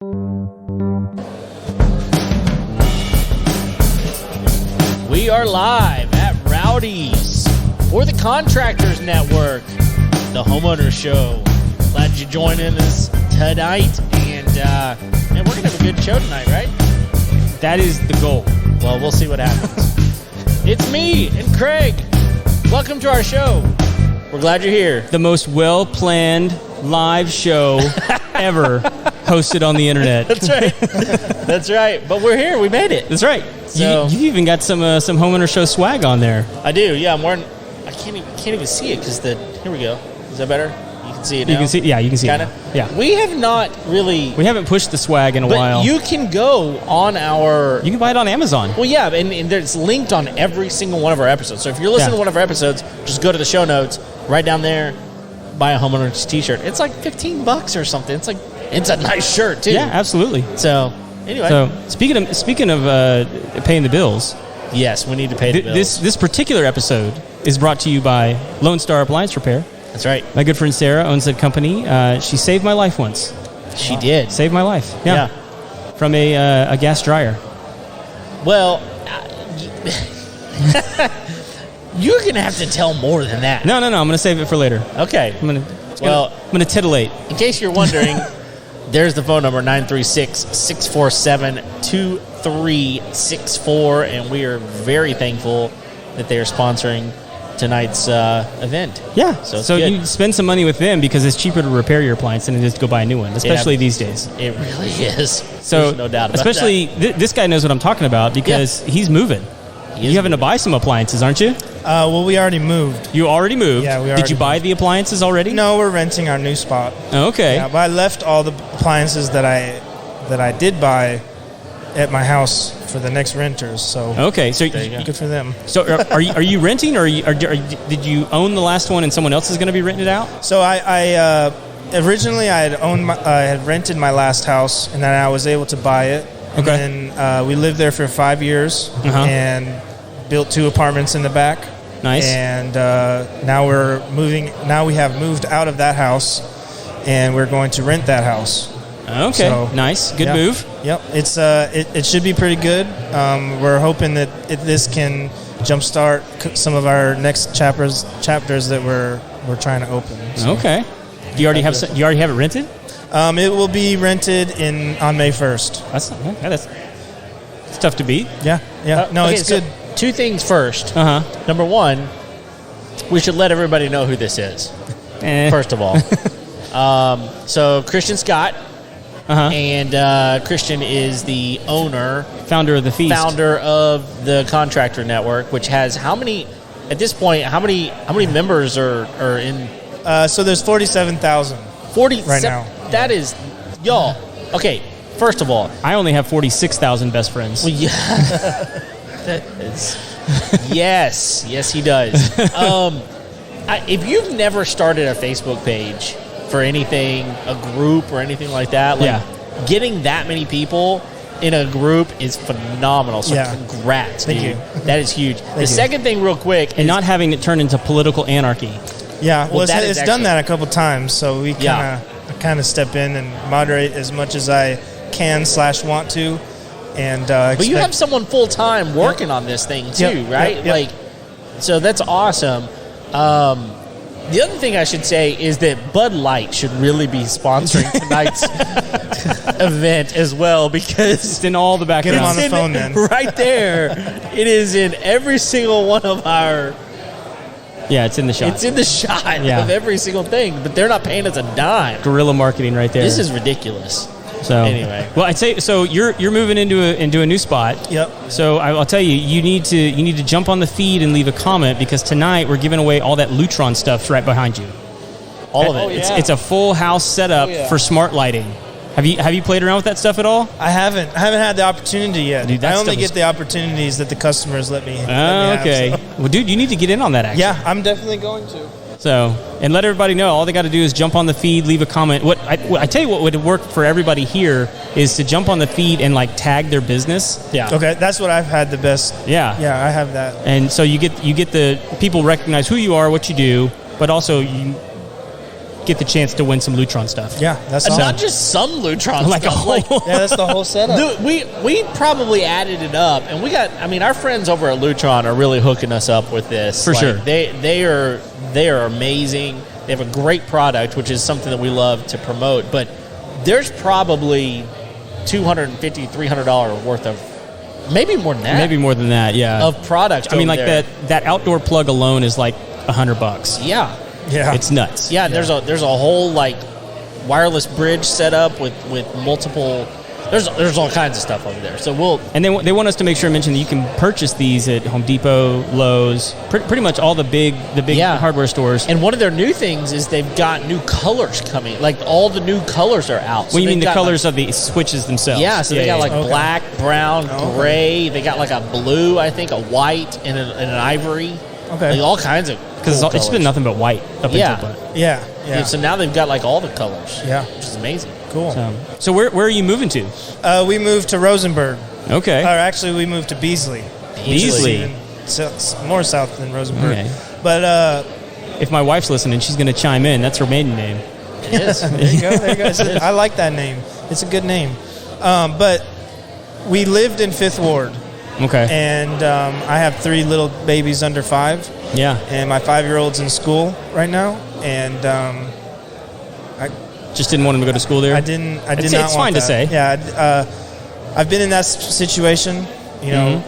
We are live at Rowdy's for the Contractors Network, the homeowner show. Glad you joining us tonight. And man, we're going to have a good show tonight, right? That is the goal. Well, we'll see what happens. It's me and Craig. Welcome to our show. We're glad you're here. The most well-planned live show ever hosted on the internet. That's right. That's right. But we're here. We made it. That's right. So, you even got some homeowner show swag on there. I do. Yeah, I'm wearing. I can't even see it because here we go. Is that better? You can see it now. You can see. Yeah, you can see. Kinda? It. Yeah. We have not really. We haven't pushed the swag in a while. But you can go on our. You can buy it on Amazon. Well, yeah, and it's linked on every single one of our episodes. So if you're listening to one of our episodes, just go to the show notes right down there. Buy a homeowner's T-shirt. It's like $15 or something. It's a nice shirt too. Yeah, absolutely. So anyway. So speaking of paying the bills. Yes, we need to pay the bills. This particular episode is brought to you by Lone Star Appliance Repair. That's right. My good friend Sarah owns that company. She saved my life once. She did. Saved my life. Yeah. From a gas dryer. Well, you're going to have to tell more than that. No. I'm going to save it for later. Okay. I'm going to titillate. In case you're wondering, there's the phone number, 936-647-2364, and we are very thankful that they are sponsoring tonight's event. Yeah. So you spend some money with them because it's cheaper to repair your appliance than it is to go buy a new one, especially these days. It really is. So there's no doubt about especially that. This guy knows what I'm talking about because he's moving. You're having to buy some appliances, aren't you? Well, we already moved. You already moved? Yeah, we Did already you buy the appliances already? No, we're renting our new spot. Okay. Yeah, but I left all the appliances that I did buy at my house for the next renters. So okay, so good for them. So are you renting, or did you own the last one and someone else is going to be renting it out? So I originally I had rented my last house, and then I was able to buy it. Okay. And then we lived there for 5 years and built 2 apartments in the back. Nice. And now we're moving. Now we have moved out of that house, and we're going to rent that house. Okay. So, nice. Good move. Yep. It's it should be pretty good. We're hoping that this can jumpstart some of our next chapters that we're trying to open. So. Okay. Do you already have it rented? It will be rented on May 1st. That's tough to beat. Yeah. No, okay, it's good. 2 things first. Number 1, we should let everybody know who this is. First of all. So Christian Scott. And Christian is the founder of the Feast, founder of the Contractor Network, which has how many members are in? So there's 47,000. 47 right now. That is, y'all. Okay, first of all, I only have 46,000 best friends. Well, yeah. That is, yes, he does. If you've never started a Facebook page for anything, a group or anything like that, getting that many people in a group is phenomenal. So congrats, Thank dude. you. That is huge. The second thing, real quick, and not having it turn into political anarchy. Yeah, well it's done that a couple times, so we kind of step in and moderate as much as I can / want to. And but you have someone full time working on this thing too, right? Yep. So that's awesome. The other thing I should say is that Bud Light should really be sponsoring tonight's event as well, because it's in all the background. Get him on the phone then. Right there. It is in every single one of our... Yeah, it's in the shot. It's in the shot of every single thing, but they're not paying us a dime. Guerrilla marketing right there. This is ridiculous. So anyway, well, I'd say so. You're moving into a new spot. Yep. So I'll tell you, you need to jump on the feed and leave a comment, because tonight we're giving away all that Lutron stuff right behind you. All of it. It's a full house setup for smart lighting. Have you played around with that stuff at all? I haven't had the opportunity yet. Dude, I only get the opportunities that the customers let me. Okay. Have, so. Well, dude, you need to get in on that. Actually. Yeah, I'm definitely going to. So, and let everybody know. All they got to do is jump on the feed, leave a comment. I tell you what would work for everybody here is to jump on the feed and tag their business. Yeah. Okay, that's what I've had the best. Yeah. Yeah, I have that. And so you get the people recognize who you are, what you do, but also get the chance to win some Lutron stuff. Yeah, that's And awesome. not just some Lutron Like a stuff. whole. Yeah, that's the whole setup. Dude, we probably added it up, and we got. I mean, our friends over at Lutron are really hooking us up with this. For sure. They are amazing. They have a great product, which is something that we love to promote. But there's probably $250, $300 worth of, maybe more than that. Maybe more than that, yeah. Of product. I mean, over like there. that outdoor plug alone is like $100. Yeah, Yeah. It's nuts. yeah. There's a whole like wireless bridge set up with multiple. There's all kinds of stuff over there. So And they want us to make sure to mention that you can purchase these at Home Depot, Lowe's, pretty much all the big Yeah. hardware stores. And one of their new things is they've got new colors coming. Like all the new colors are out. What do you mean they've the got, colors of the switches themselves? Yeah, so they got like Okay. black, brown, Okay. gray. They got like a blue, I think, a white, and an ivory. Okay. Like all kinds of because cool it's been colors. nothing but white up Yeah. until that. Yeah. Yeah, Yeah. so now they've got like all the colors. Yeah. Which is amazing. Cool. So where are you moving to? We moved to Rosenberg. Okay. Or actually, we moved to Beasley. Beasley. Even more south than Rosenberg. Okay. But If my wife's listening, she's going to chime in. That's her maiden name. It is. there you go. There you go. I like that name. It's a good name. But we lived in Fifth Ward, Okay. and I have 3 little babies under 5, Yeah. and my 5-year-old's in school right now, and Just didn't want him to go to school there. I did It's not want fine to that. say. Yeah, I've been in that situation, you know,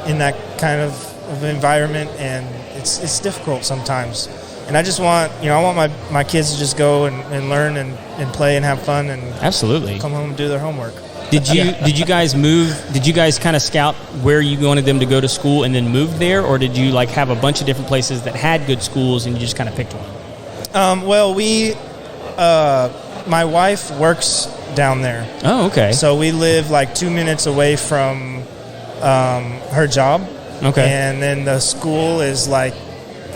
in that kind of environment, and it's difficult sometimes. And I just want, I want my kids to just go and learn and play and have fun and Absolutely. come home and do their homework. Did you guys move? Did you guys kind of scout where you wanted them to go to school and then move there, or did you like have a bunch of different places that had good schools and you just kind of picked one? Well, my wife works down there. Oh, okay. So we live like 2 minutes away from her job. Okay. And then the school is like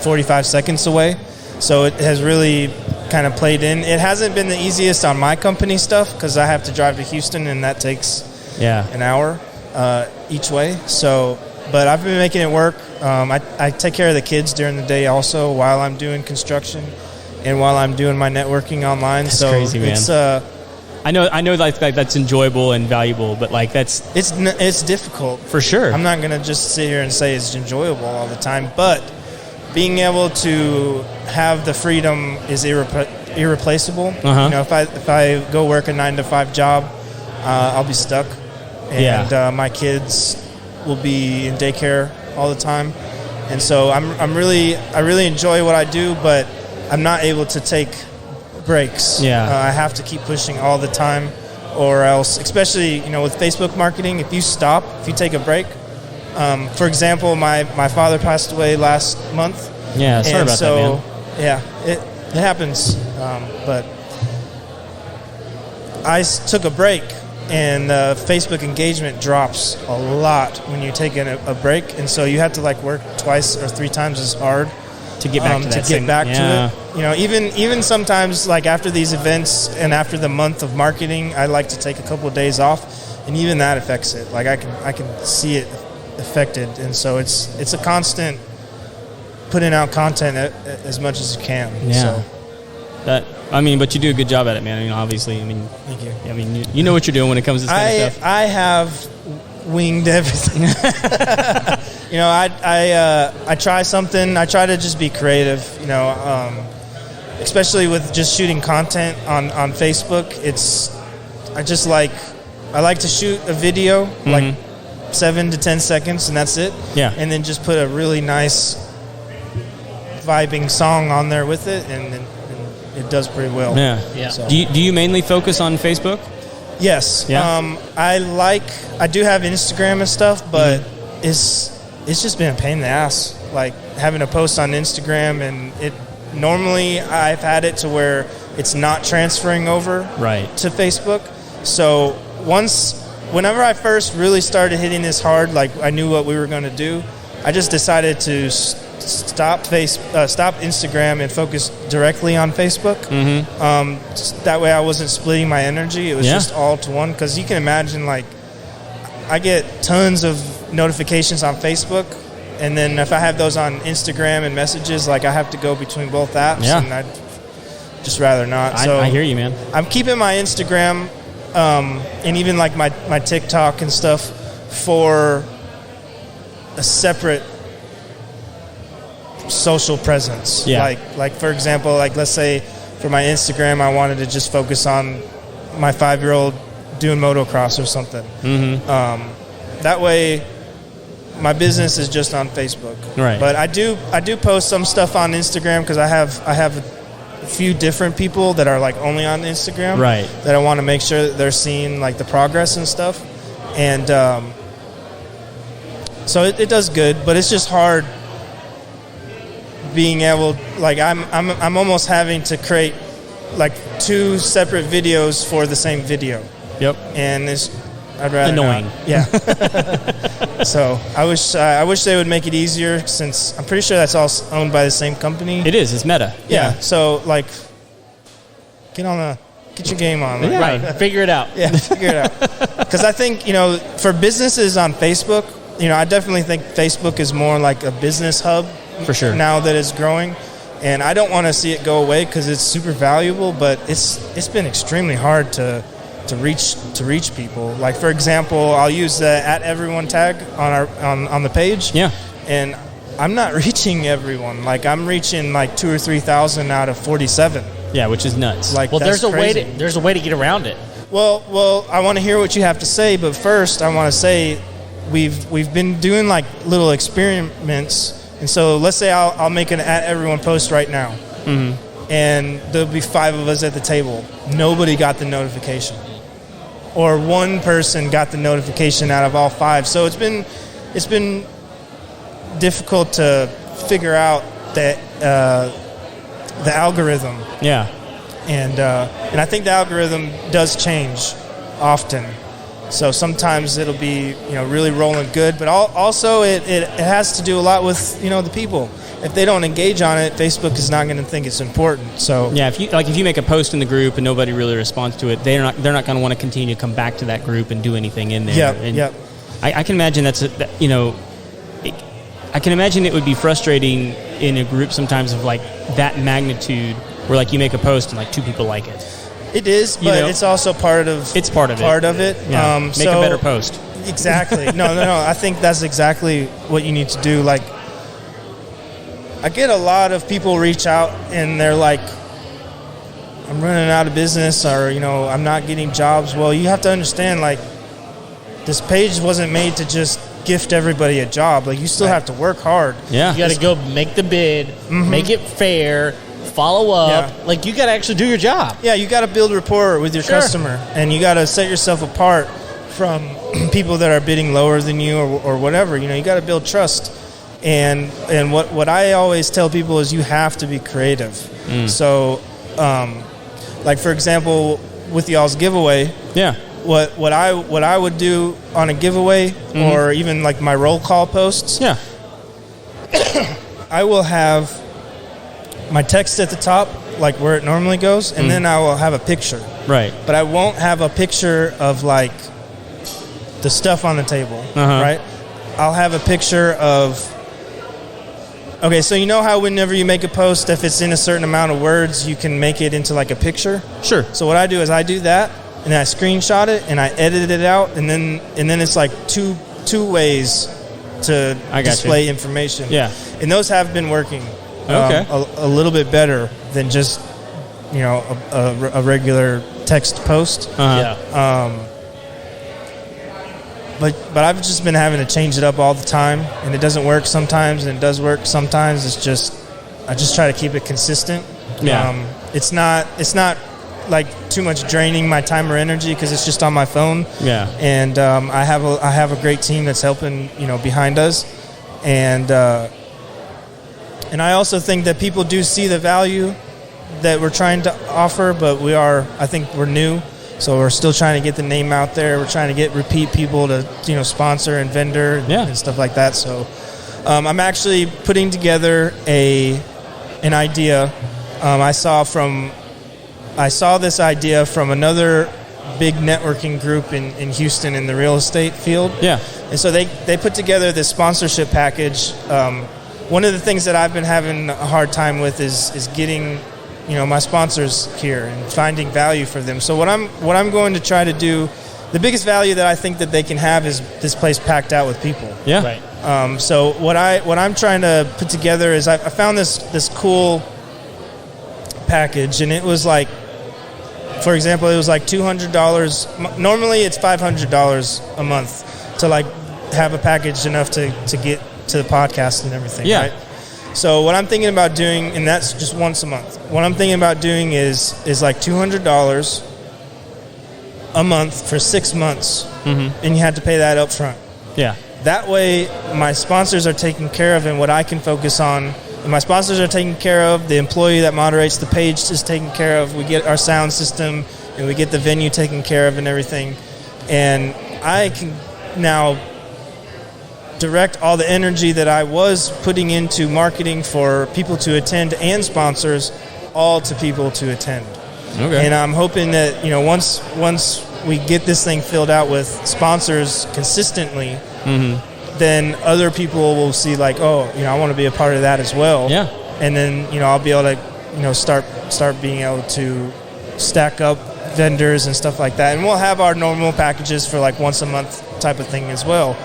45 seconds away. So it has really kind of played in. It hasn't been the easiest on my company stuff because I have to drive to Houston, and that takes an hour each way. So, but I've been making it work. I take care of the kids during the day also while I'm doing construction and while I'm doing my networking online. That's so crazy, man. It's I know like that's enjoyable and valuable, but like it's difficult for sure. I'm not gonna just sit here and say it's enjoyable all the time, but being able to have the freedom is irreplaceable. Uh-huh. If I go work a 9-to-5 job, I'll be stuck, and my kids will be in daycare all the time, and so I really enjoy what I do, but I'm not able to take breaks. I have to keep pushing all the time, or else, especially with Facebook marketing, if you take a break. For example, my father passed away last month. Yeah, sorry about that, man. Yeah, it happens. But I took a break, and Facebook engagement drops a lot when you take a break, and so you have to like work 2 or 3 times as hard to get back to it. Even sometimes, like after these events and after the month of marketing, I like to take a couple of days off, and even that affects it. Like I can see it affected, and so it's a constant putting out content as much as you can. Yeah. So. But you do a good job at it, man. Obviously, thank you. You know what you're doing when it comes to this kind of stuff. I have winged everything. I try something. I try to just be creative. Especially with just shooting content on Facebook. I like to shoot a video like 7 to 10 seconds, and that's it. Yeah. And then just put a really nice vibing song on there with it, and it does pretty well. Yeah. So. Do you mainly focus on Facebook? Yes. Yeah. I do have Instagram and stuff, but it's just been a pain in the ass. Like having to post on Instagram, and normally I've had it to where it's not transferring over to Facebook. So whenever I first really started hitting this hard, like I knew what we were going to do, I just decided to stop Instagram and focus directly on Facebook. That way I wasn't splitting my energy. It was just all to one, because you can imagine, like, I get tons of notifications on Facebook, and then if I have those on Instagram and messages, like I have to go between both apps, and just rather not. So I hear you, man. I'm keeping my Instagram and even like my TikTok and stuff for a separate social presence. Yeah. Like for example, like let's say for my Instagram, I wanted to just focus on my 5-year-old doing motocross or something. Mm-hmm. That way, my business is just on Facebook. Right. But I do post some stuff on Instagram because I have a few different people that are like only on Instagram. Right. That I want to make sure that they're seeing like the progress and stuff, and so it does good. But it's just hard being able, like I'm almost having to create like 2 separate videos for the same video. Yep. And I'd rather annoying. not. Yeah. So I wish they would make it easier, since I'm pretty sure that's all owned by the same company. It is. It's Meta. Yeah. So like, get your game on. Like, Right. Figure it out. Yeah. Figure it out. Because I think for businesses on Facebook, I definitely think Facebook is more like a business hub. For sure. Now that it's growing, and I don't want to see it go away because it's super valuable, but it's been extremely hard to reach people. Like for example, I'll use the @everyone tag on the page. Yeah. And I'm not reaching everyone. Like I'm reaching like 2,000 or 3,000 out of 47. Yeah, which is nuts. Like Well, that's crazy. there's a way to get around it. Well, I want to hear what you have to say, but first I want to say we've been doing like little experiments. And so let's say I'll make an @everyone post right now. Mm-hmm. And there'll be 5 of us at the table. Nobody got the notification. Or 1 person got the notification out of all 5. So it's been difficult to figure out the algorithm. Yeah. And I think the algorithm does change often. So sometimes it'll be really rolling good, but also it has to do a lot with the people. If they don't engage on it, Facebook is not going to think it's important. So Yeah, if you make a post in the group and nobody really responds to it, they're not going to want to continue to come back to that group and do anything in there. Yep. I can imagine I can imagine it would be frustrating in a group sometimes of like that magnitude, where like you make a post and like 2 people like it. it is, but it's also part of it. Yeah. Make a better post. Exactly. No. I think that's exactly what you need to do. Like, I get a lot of people reach out and they're like, I'm running out of business, or, I'm not getting jobs. Well, you have to understand, like, this page wasn't made to just gift everybody a job. Like, you still have to work hard. Yeah. You got to go make the bid, make it fair, follow up. Yeah. Like, you got to actually do your job. Yeah, you got to build rapport with your customer, and you got to set yourself apart from people that are bidding lower than you or whatever. You got to build trust. And what I always tell people is you have to be creative. So, like for example, with y'all's giveaway, what I would do on a giveaway, or even like my roll call posts, I will have my text at the top, like where it normally goes, and then I will have a picture. Right. But I won't have a picture of like the stuff on the table, right? I'll have a picture of. Okay, so you know how whenever you make a post, if it's in a certain amount of words, you can make it into like a picture? Sure. So what I do is I do that, and I screenshot it, and I edit it out, and then it's like two ways to display information. Yeah. And those have been working a little bit better than just, a regular text post. Yeah. But I've just been having to change it up all the time, and it doesn't work sometimes, and it does work sometimes. I just try to keep it consistent. Yeah. It's not like too much draining my time or energy because it's just on my phone. Yeah. And I have a great team that's helping behind us, and I also think that people do see the value that we're trying to offer, but I think we're new. So we're still trying to get the name out there. We're trying to get repeat people to, sponsor and vendor and stuff like that. So I'm actually putting together an idea. I saw this idea from another big networking group in Houston in the real estate field. Yeah. And so they put together this sponsorship package. One of the things that I've been having a hard time with is getting my sponsors here and finding value for them. So what I'm going to try to do, the biggest value that I think that they can have is this place packed out with people. Yeah. Right. So what I'm trying to put together is I found this cool package, and it was like, for example, it was like $200. Normally it's $500 a month to like have a package enough to get to the podcast and everything. Yeah. Right? So what I'm thinking about doing, and that's just once a month, what I'm thinking about doing is like $200 a month for 6 months, and you had to pay that up front. Yeah. That way my sponsors are taken care of, and what I can focus on, and my sponsors are taken care of, the employee that moderates the page is taken care of, we get our sound system, and we get the venue taken care of and everything. And I can now direct all the energy that I was putting into marketing for people to attend and sponsors all to people to attend. Okay. And I'm hoping that, once we get this thing filled out with sponsors consistently, then other people will see like, I want to be a part of that as well. Yeah. And then, I'll be able to, start being able to stack up vendors and stuff like that. And we'll have our normal packages for like once a month type of thing as well.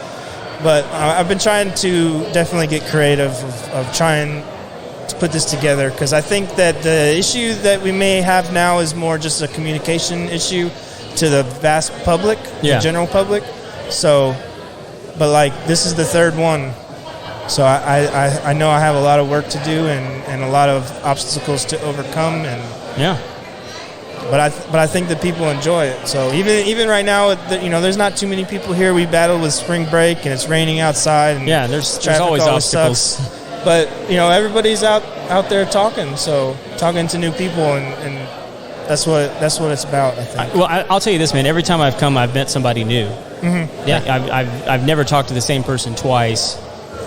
But I've been trying to definitely get creative of trying to put this together, because I think that the issue that we may have now is more just a communication issue to the vast public, the general public. So, but like this is the third one. So I know I have a lot of work to do and a lot of obstacles to overcome. But I think that people enjoy it. So even right now, there's not too many people here. We battled with spring break, and it's raining outside. And there's always obstacles. Sucks. But everybody's out there talking to new people, and that's what it's about, I think. I'll tell you this, man. Every time I've come, I've met somebody new. Mm-hmm. Yeah, I've never talked to the same person twice,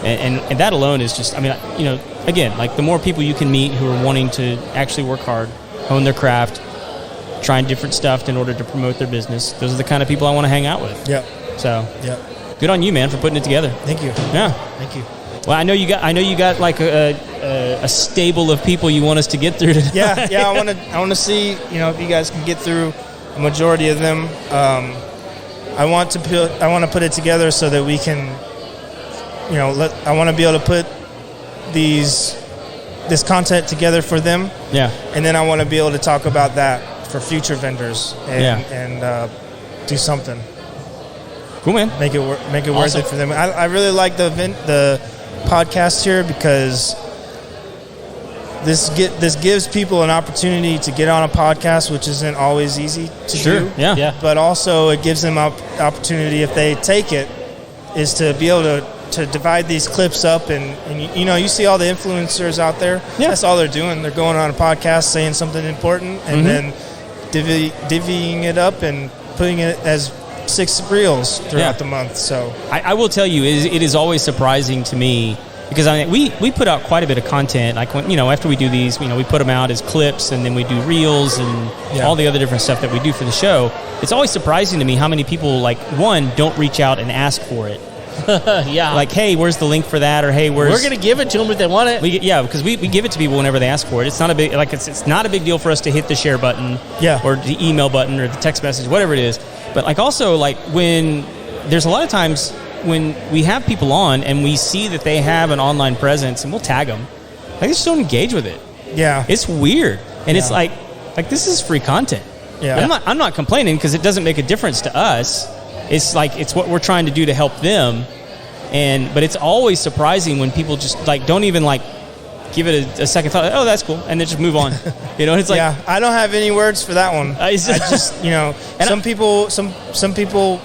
and that alone is just. I mean, again, like the more people you can meet who are wanting to actually work hard, hone their craft, trying different stuff in order to promote their business. Those are the kind of people I want to hang out with. Yep. So. Yep. Good on you, man, for putting it together. Thank you. Yeah. Thank you. Well, I know you got like a stable of people you want us to get through today. Yeah. I want to see if you guys can get through a majority of them. I want to put it together so that we can, I want to be able to put this content together for them. Yeah. And then I want to be able to talk about that for future vendors and do something. Cool, man. Make it worth it for them. I really like the podcast here because this gives people an opportunity to get on a podcast, which isn't always easy to do. Yeah. But also it gives them opportunity, if they take it, is to be able to divide these clips up and you see all the influencers out there. Yeah. That's all they're doing. They're going on a podcast saying something important and then divvying it up and putting it as 6 reels throughout the month. So I will tell you, it is always surprising to me because we put out quite a bit of content. Like when, after we do these, we put them out as clips, and then we do reels and all the other different stuff that we do for the show. It's always surprising to me how many people don't reach out and ask for it. Yeah. Like, hey, where's the link for that? Or hey, we're going to give it to them if they want it. Because we give it to people whenever they ask for it. It's not a big it's not a big deal for us to hit the share button, or the email button, or the text message, whatever it is. But when there's a lot of times when we have people on and we see that they have an online presence and we'll tag them, they just don't engage with it. Yeah, it's weird, and it's like this is free content. Yeah, I'm not complaining because it doesn't make a difference to us. It's it's what we're trying to do to help them, but it's always surprising when people just don't even give it a second thought. Oh, that's cool, and then just move on. It's like I don't have any words for that one. I just some people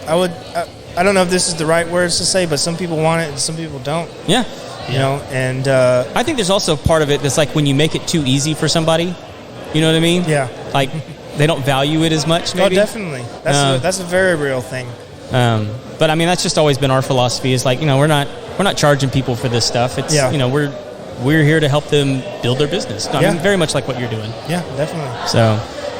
I don't know if this is the right words to say, but some people want it and some people don't. Yeah. And I think there's also part of it that's when you make it too easy for somebody. You know what I mean? Yeah. They don't value it as much, maybe. Oh, definitely. That's a very real thing. But I mean, that's just always been our philosophy. Is we're not charging people for this stuff. It's we're here to help them build their business. I mean, very much like what you're doing. Yeah, definitely. So,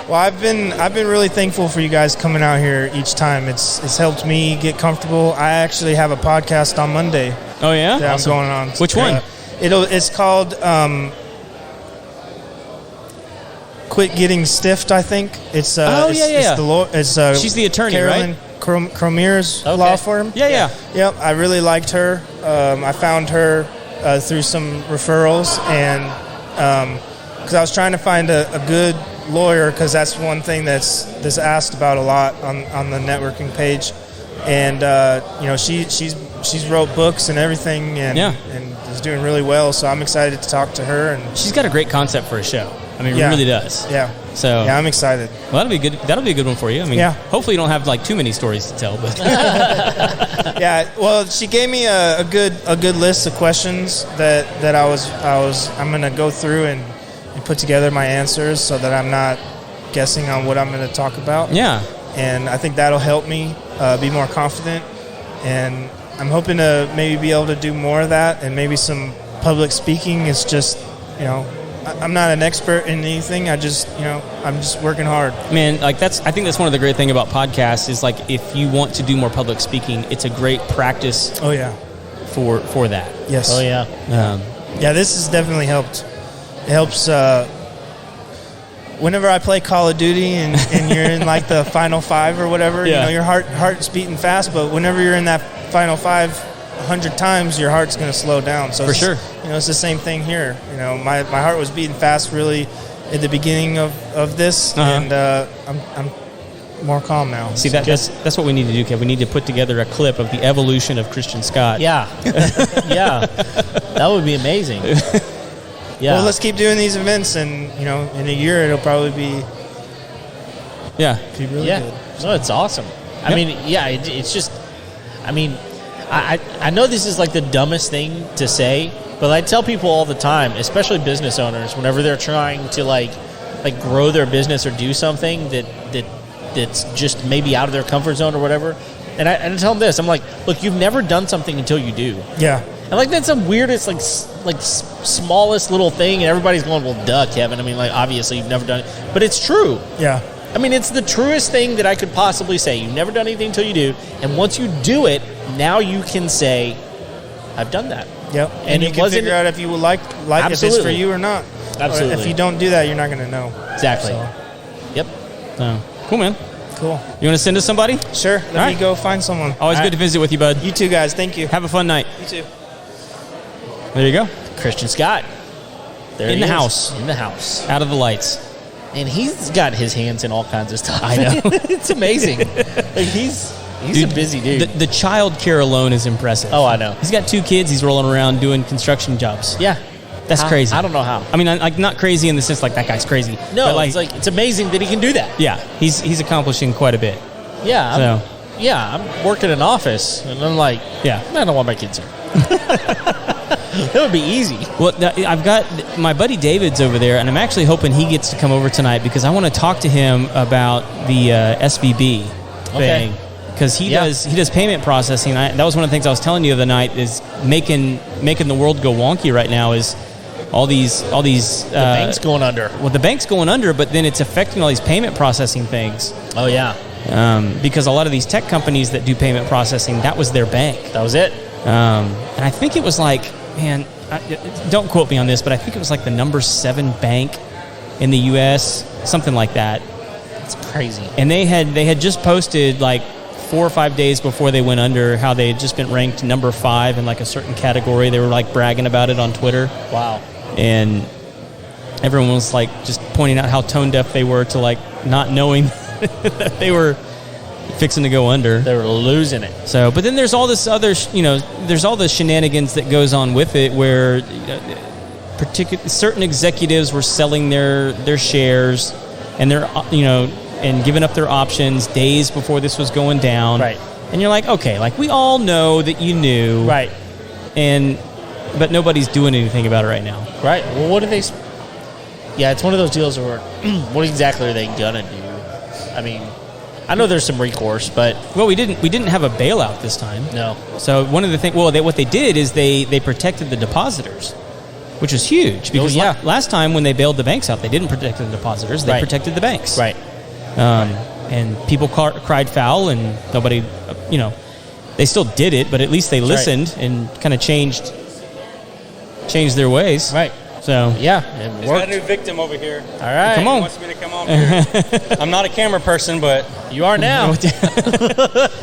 well, I've been really thankful for you guys coming out here each time. It's helped me get comfortable. I actually have a podcast on Monday. Oh yeah, that I'm going on. Which one? It's called Quit Getting Stiffed, I think. It's She's the attorney, Carolyn right? Cromier's law firm. Yeah. Yep, I really liked her. I found her through some referrals, and because I was trying to find a good lawyer, because that's one thing that's asked about a lot on the networking page. And she's wrote books and everything, and is doing really well. So I'm excited to talk to her. And she's got a great concept for a show. I mean, it really does. Yeah. So yeah, I'm excited. Well, that'll be good. That'll be a good one for you. I mean, hopefully you don't have like too many stories to tell, but yeah. Well, she gave me a good list of questions that I'm gonna go through and put together my answers so that I'm not guessing on what I'm gonna talk about. Yeah. And I think that'll help me be more confident. And I'm hoping to maybe be able to do more of that, and maybe some public speaking. It's just, I'm not an expert in anything. I'm just working hard. Man, like I think that's one of the great things about podcasts is like if you want to do more public speaking, it's a great practice. Oh yeah. For that. Yes. Oh yeah. Yeah, this has definitely helped. It helps. Whenever I play Call of Duty and you're in like the final 5 or whatever, your heart's beating fast, but whenever you're in that final 5 100 times, your heart's going to slow down. So for sure, it's the same thing here. My heart was beating fast really at the beginning of this, and I'm more calm now. See, that's what we need to do, Kev. We need to put together a clip of the evolution of Christian Scott. Yeah, yeah, that would be amazing. Yeah. Well, let's keep doing these events, and in a year it'll probably be really good. No, it's awesome. Yep. I mean, it's just, I know this is like the dumbest thing to say, but I tell people all the time, especially business owners, whenever they're trying to like grow their business or do something that's just maybe out of their comfort zone or whatever. And I tell them this, I'm like, look, you've never done something until you do. Yeah. And like that's the weirdest, like smallest little thing, and everybody's going, well, duh, Kevin. I mean, like obviously you've never done it, but it's true. Yeah. I mean, it's the truest thing that I could possibly say. You've never done anything until you do, and once you do it, now you can say, I've done that. Yep. And you can figure out if you will like if it's for you or not. Absolutely. Or if you don't do that, you're not going to know. Exactly. So. Yep. Cool, man. Cool. You want to send us somebody? Sure. Let me go find someone. Always good to visit with you, bud. You too, guys. Thank you. Have a fun night. You too. There you go. Christian Scott. There in the house. In the house. Out of the lights. And he's got his hands in all kinds of stuff. I know. It's amazing. Like he's a busy dude. The child care alone is impressive. Oh, I know. He's got 2 kids. He's rolling around doing construction jobs. Yeah. That's crazy. I don't know how. I mean, like not crazy in the sense like that guy's crazy. No, it's amazing that he can do that. Yeah, he's accomplishing quite a bit. Yeah. I'm working in an office, and I'm like, I don't want my kids here. That would be easy. Well, I've got my buddy David's over there, and I'm actually hoping he gets to come over tonight because I want to talk to him about the SBB thing. Because he does payment processing. That was one of the things I was telling you the other night is making the world go wonky right now is all these the bank's going under. Well, the bank's going under, but then it's affecting all these payment processing things. Oh yeah. Because a lot of these tech companies that do payment processing, that was their bank. That was it. And I think it was like, man, don't quote me on this, but I think it was like the number 7 bank in the U.S., something like that. It's crazy. And they had just posted like 4 or 5 days before they went under how they had just been ranked number 5 in like a certain category. They were like bragging about it on Twitter. Wow. And everyone was like just pointing out how tone deaf they were to like not knowing that they were fixing to go under. They were losing it. So, but then there's all this other, there's all the shenanigans that goes on with it where certain executives were selling their shares and their, and giving up their options days before this was going down. Right. And you're like, okay, like we all know that you knew. Right. But nobody's doing anything about it right now. Right. Well, what do they... Yeah, it's one of those deals where what exactly are they going to do? I mean, I know there's some recourse, but... Well, we didn't have a bailout this time. No. So one of the things... Well, what they did is they protected the depositors, which was huge. Because last time when they bailed the banks out, they didn't protect the depositors. They protected the banks. Right. And people cried foul, and nobody... they still did it, but at least they listened and kind of changed their ways. Right. So yeah, it He's worked. got a new victim over here. All right. Come on. He wants me to come on here. I'm not a camera person, but You are now.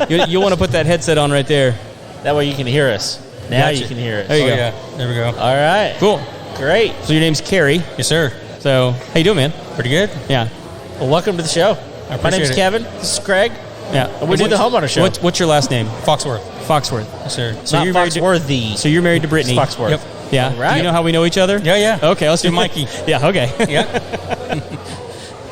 you want to put that headset on right there. That way you can hear us. Now Gotcha. you can hear us. There you go. yeah, there we go. All right. Cool. Great. So your name's Carey. Yes, sir. So how you doing, man? Pretty good. Yeah. Well, welcome to the show. I My name's appreciate it. Kevin. This is Craig. Yeah. And we do the homeowner show. What's your last name? Foxworth. Foxworth. Yes, sir. So Not you're married to, Foxworthy. so you're married to Brittany. Foxworth. Yep. Yeah. All right. Do you know how we know each other? Yeah. Okay. Let's do Through Mikey. Yeah. Okay. Yeah.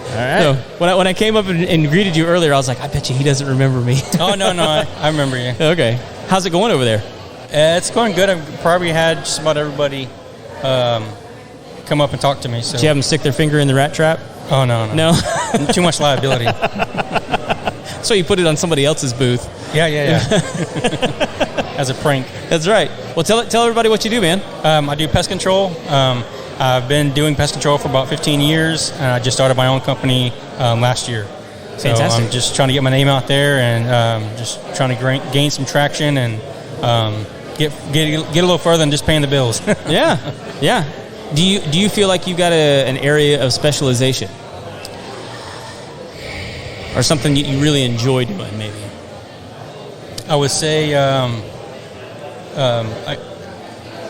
All right. So when I came up and greeted you earlier, I was like, I bet you he doesn't remember me. Oh, no. I remember you. Okay. How's it going over there? It's going good. I've probably had just about everybody come up and talk to me. So. Did you have them stick their finger in the rat trap? Oh, no. No. Too much liability. So you put it on somebody else's booth. Yeah. As a prank. That's right. Well, tell everybody what you do, man. I do pest control. I've been doing pest control for about 15 years, and I just started my own company last year. So Fantastic. I'm just trying to get my name out there and just trying to gain some traction and get a little further than just paying the bills. Yeah. Do you feel like you got an area of specialization, or something that you really enjoy doing? Maybe. I would say,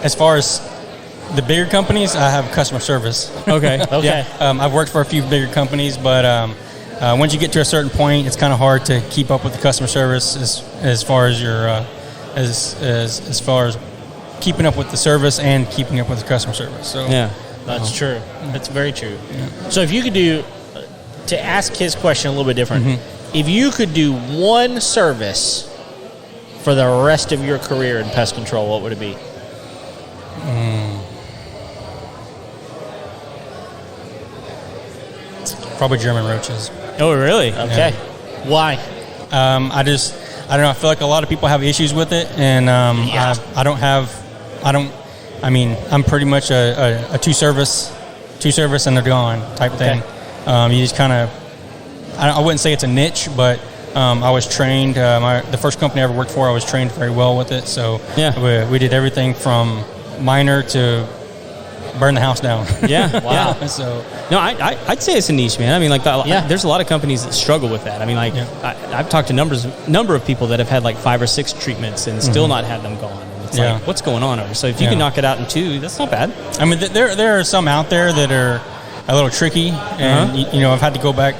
as far as the bigger companies, I have customer service. Okay. Okay. Yeah. I've worked for a few bigger companies, but once you get to a certain point, it's kind of hard to keep up with the customer service as far as your as far as keeping up with the service and keeping up with the customer service. So Yeah. That's true. That's very true. So if you could do, to ask his question a little bit different, if you could do one service for the rest of your career in pest control, what would it be? probably German roaches. Oh, really? Okay. Why? I don't know. I feel like a lot of people have issues with it, and I'm pretty much a two service and they're gone type thing. You just kind of, I wouldn't say it's a niche, but I was trained. The first company I ever worked for, I was trained very well with it. So we did everything from minor to burn the house down. Yeah. Wow. Yeah, so no, I'd say it's a niche, man. I mean, like, there's a lot of companies that struggle with that. I mean, like, I've talked to number of people that have had like 5 or 6 treatments and still not had them gone. And it's like, what's going on over? So if you can knock it out in 2, that's not bad. I mean, there are some out there that are a little tricky, and I've had to go back,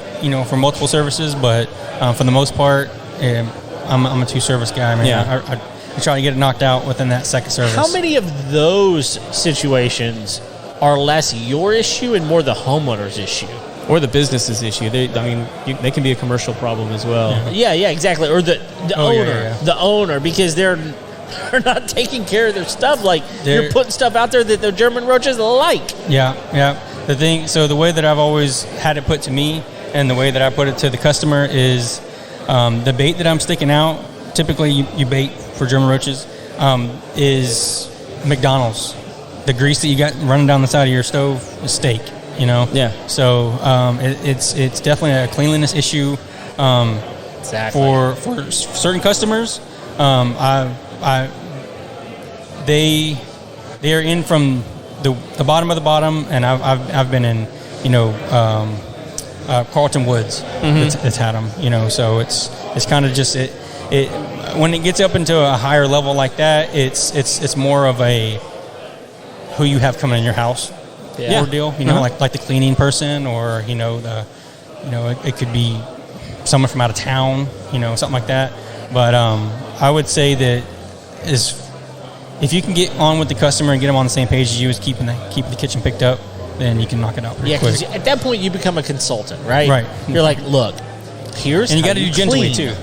for multiple services, but for the most part, I'm a 2-service guy. I mean, I try to get it knocked out within that second service. How many of those situations are less your issue and more the homeowner's issue? Or the business's issue. They can be a commercial problem as well. Yeah, exactly. Or the owner. Yeah. The owner, because they're not taking care of their stuff. Like, you're putting stuff out there that the German roaches like. Yeah. So the way that I've always had it put to me and the way that I put it to the customer is the bait that I'm sticking out, typically you bait for German roaches, is McDonald's. The grease that you got running down the side of your stove is steak, Yeah. So it's definitely a cleanliness issue Exactly. for certain customers. They are in from the bottom of the bottom, and I've been in Carlton Woods that's had them. So it's kind of just it when it gets up into a higher level like that, it's more of a who you have coming in your house ordeal. Like the cleaning person, or it could be someone from out of town, something like that. But I would say that if you can get on with the customer and get them on the same page as you as keeping the kitchen picked up, then you can knock it out pretty quick. Yeah, because at that point you become a consultant, right? Right. You're like, look, here's And you how got to do gently clean. too.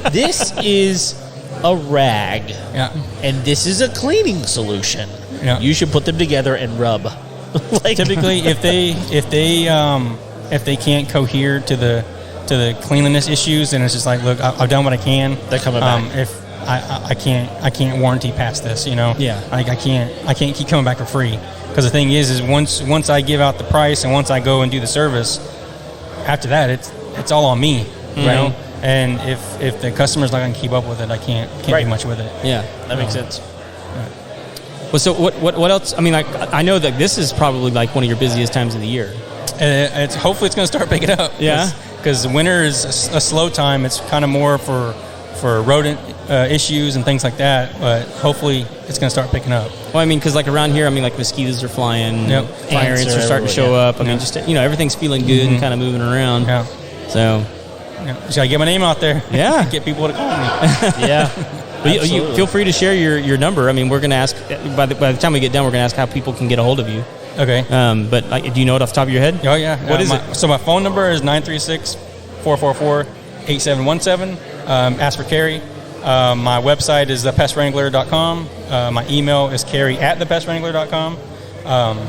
This is a rag, and this is a cleaning solution. Yeah. You should put them together and rub. Typically, if they can't cohere to the cleanliness issues, then it's just like, look, I've done what I can. They're coming back. If I can't warranty past this, Yeah. I can't keep coming back for free, because the thing is once I give out the price and once I go and do the service, after that it's all on me, And if the customer's not going to keep up with it, I can't do much with it. Yeah. That makes sense. Well, so what else? I mean, like, I know that this is probably like one of your busiest times of the year. Hopefully it's going to start picking up. Yeah. Because winter is a slow time. It's kind of more for rodent issues and things like that. But hopefully it's going to start picking up. Well, I mean, because like around here, I mean, like mosquitoes are flying. Yep. Fire ants are starting to show up. I mean, just everything's feeling good and kind of moving around. Yeah. So. Yeah. Just got to get my name out there. Yeah. Get people to call me. Yeah. But you feel free to share your number. I mean, we're going to ask by the time we get done. We're going to ask how people can get a hold of you. Okay. But do you know it off the top of your head? Oh yeah. What is it? So my phone number is 936-444-8717. Ask for Carey. My website is thepestwrangler.com. My email is carey@thepestwrangler.com.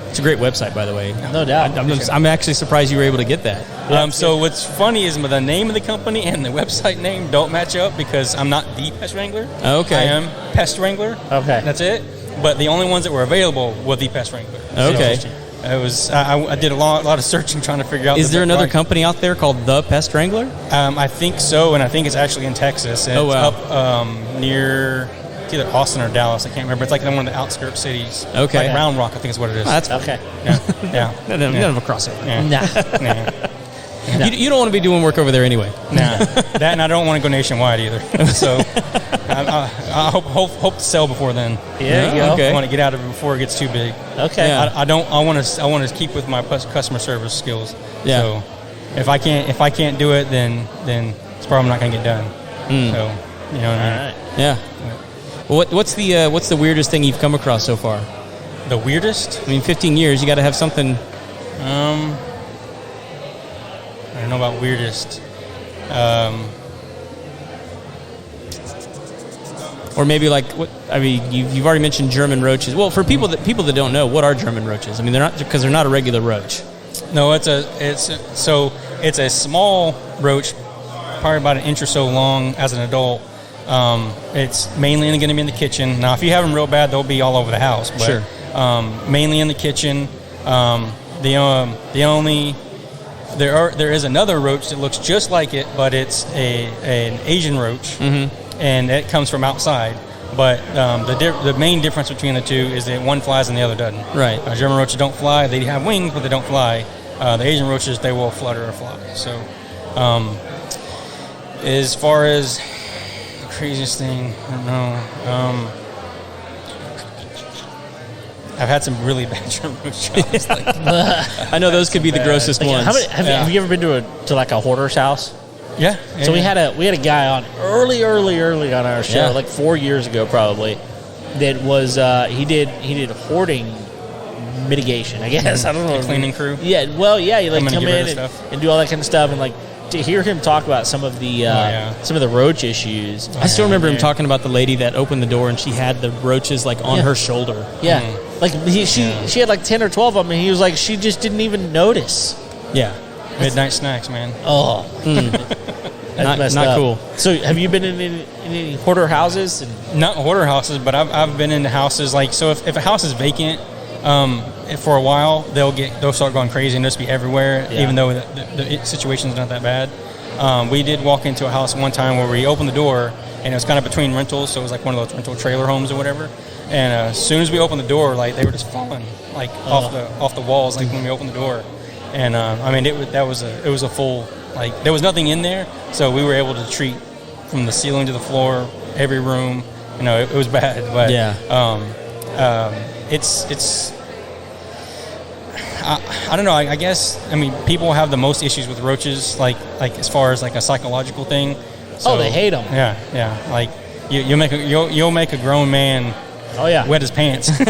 It's a great website, by the way. No doubt. I'm actually surprised you were able to get that. So what's funny is the name of the company and the website name don't match up because I'm not the Pest Wrangler. Okay. I am Pest Wrangler. Okay. That's it. But the only ones that were available were the Pest Wrangler. Okay. So I did a lot of searching trying to figure out. Is there another company out there called the Pest Wrangler? I think so, and I think it's actually in Texas. And it's up near either Austin or Dallas. I can't remember. It's like in one of the outskirts cities. Okay. Like Round Rock, I think is what it is. Oh, that's Okay. Yeah. none of a crossover. Yeah. Nah. Yeah. You don't want to be doing work over there anyway. Nah. That, and I don't want to go nationwide either. So I hope to sell before then. There you go. Okay. I want to get out of it before it gets too big. Okay. Yeah. I want to keep with my customer service skills. Yeah. So if I can't do it, then it's probably not going to get done. So you know what I mean. All right. Yeah. Well, what's the weirdest thing you've come across so far? The weirdest? I mean, 15 years, you got to have something. I don't know about weirdest. Or maybe like what? I mean, you've already mentioned German roaches. Well, for people that don't know, what are German roaches? I mean, they're not because they're not a regular roach. No, it's a small roach, probably about an inch or so long as an adult. It's mainly going to be in the kitchen. Now, if you have them real bad, they'll be all over the house. But, sure. Mainly in the kitchen. There is another roach that looks just like it, but it's an Asian roach, and it comes from outside. But the main difference between the two is that one flies and the other doesn't. Right. German roaches don't fly; they have wings, but they don't fly. The Asian roaches, they will flutter or fly. So, as far as the craziest thing, I don't know. I've had some really bad German roach jobs. I know those could be the grossest ones. Have you ever been to a hoarder's house? Yeah. So we had a guy on early on our show, Yeah. like 4 years ago probably. That was he did hoarding mitigation, I guess. I don't know. A cleaning crew. Yeah. Well, yeah. You like Come in come and get in rid of and do all that kind of stuff, and like to hear him talk about some of the roach issues. I still remember him talking about the lady that opened the door and she had the roaches like on her shoulder. Yeah. Like she had like 10 or 12 of them, and he was like, she just didn't even notice. Yeah. Midnight snacks, man. Oh. That's messed not up. cool. So have you been in any hoarder houses? Not hoarder houses, but I've been in the houses. Like, so if a house is vacant for a while, they'll start going crazy and just be everywhere, even though the situation's not that bad. We did walk into a house one time where we opened the door, and it was kind of between rentals, so it was like one of those rental trailer homes or whatever. And as soon as we opened the door, like they were just falling like off the walls, like when we opened the door. And I mean, it was a full, like there was nothing in there, so we were able to treat from the ceiling to the floor, every room. You know, it was bad, but it's I don't know. I guess people have the most issues with roaches, like as far as like a psychological thing. So, they hate them. Yeah. Like you'll make a grown man. Oh yeah, wet his pants. Well,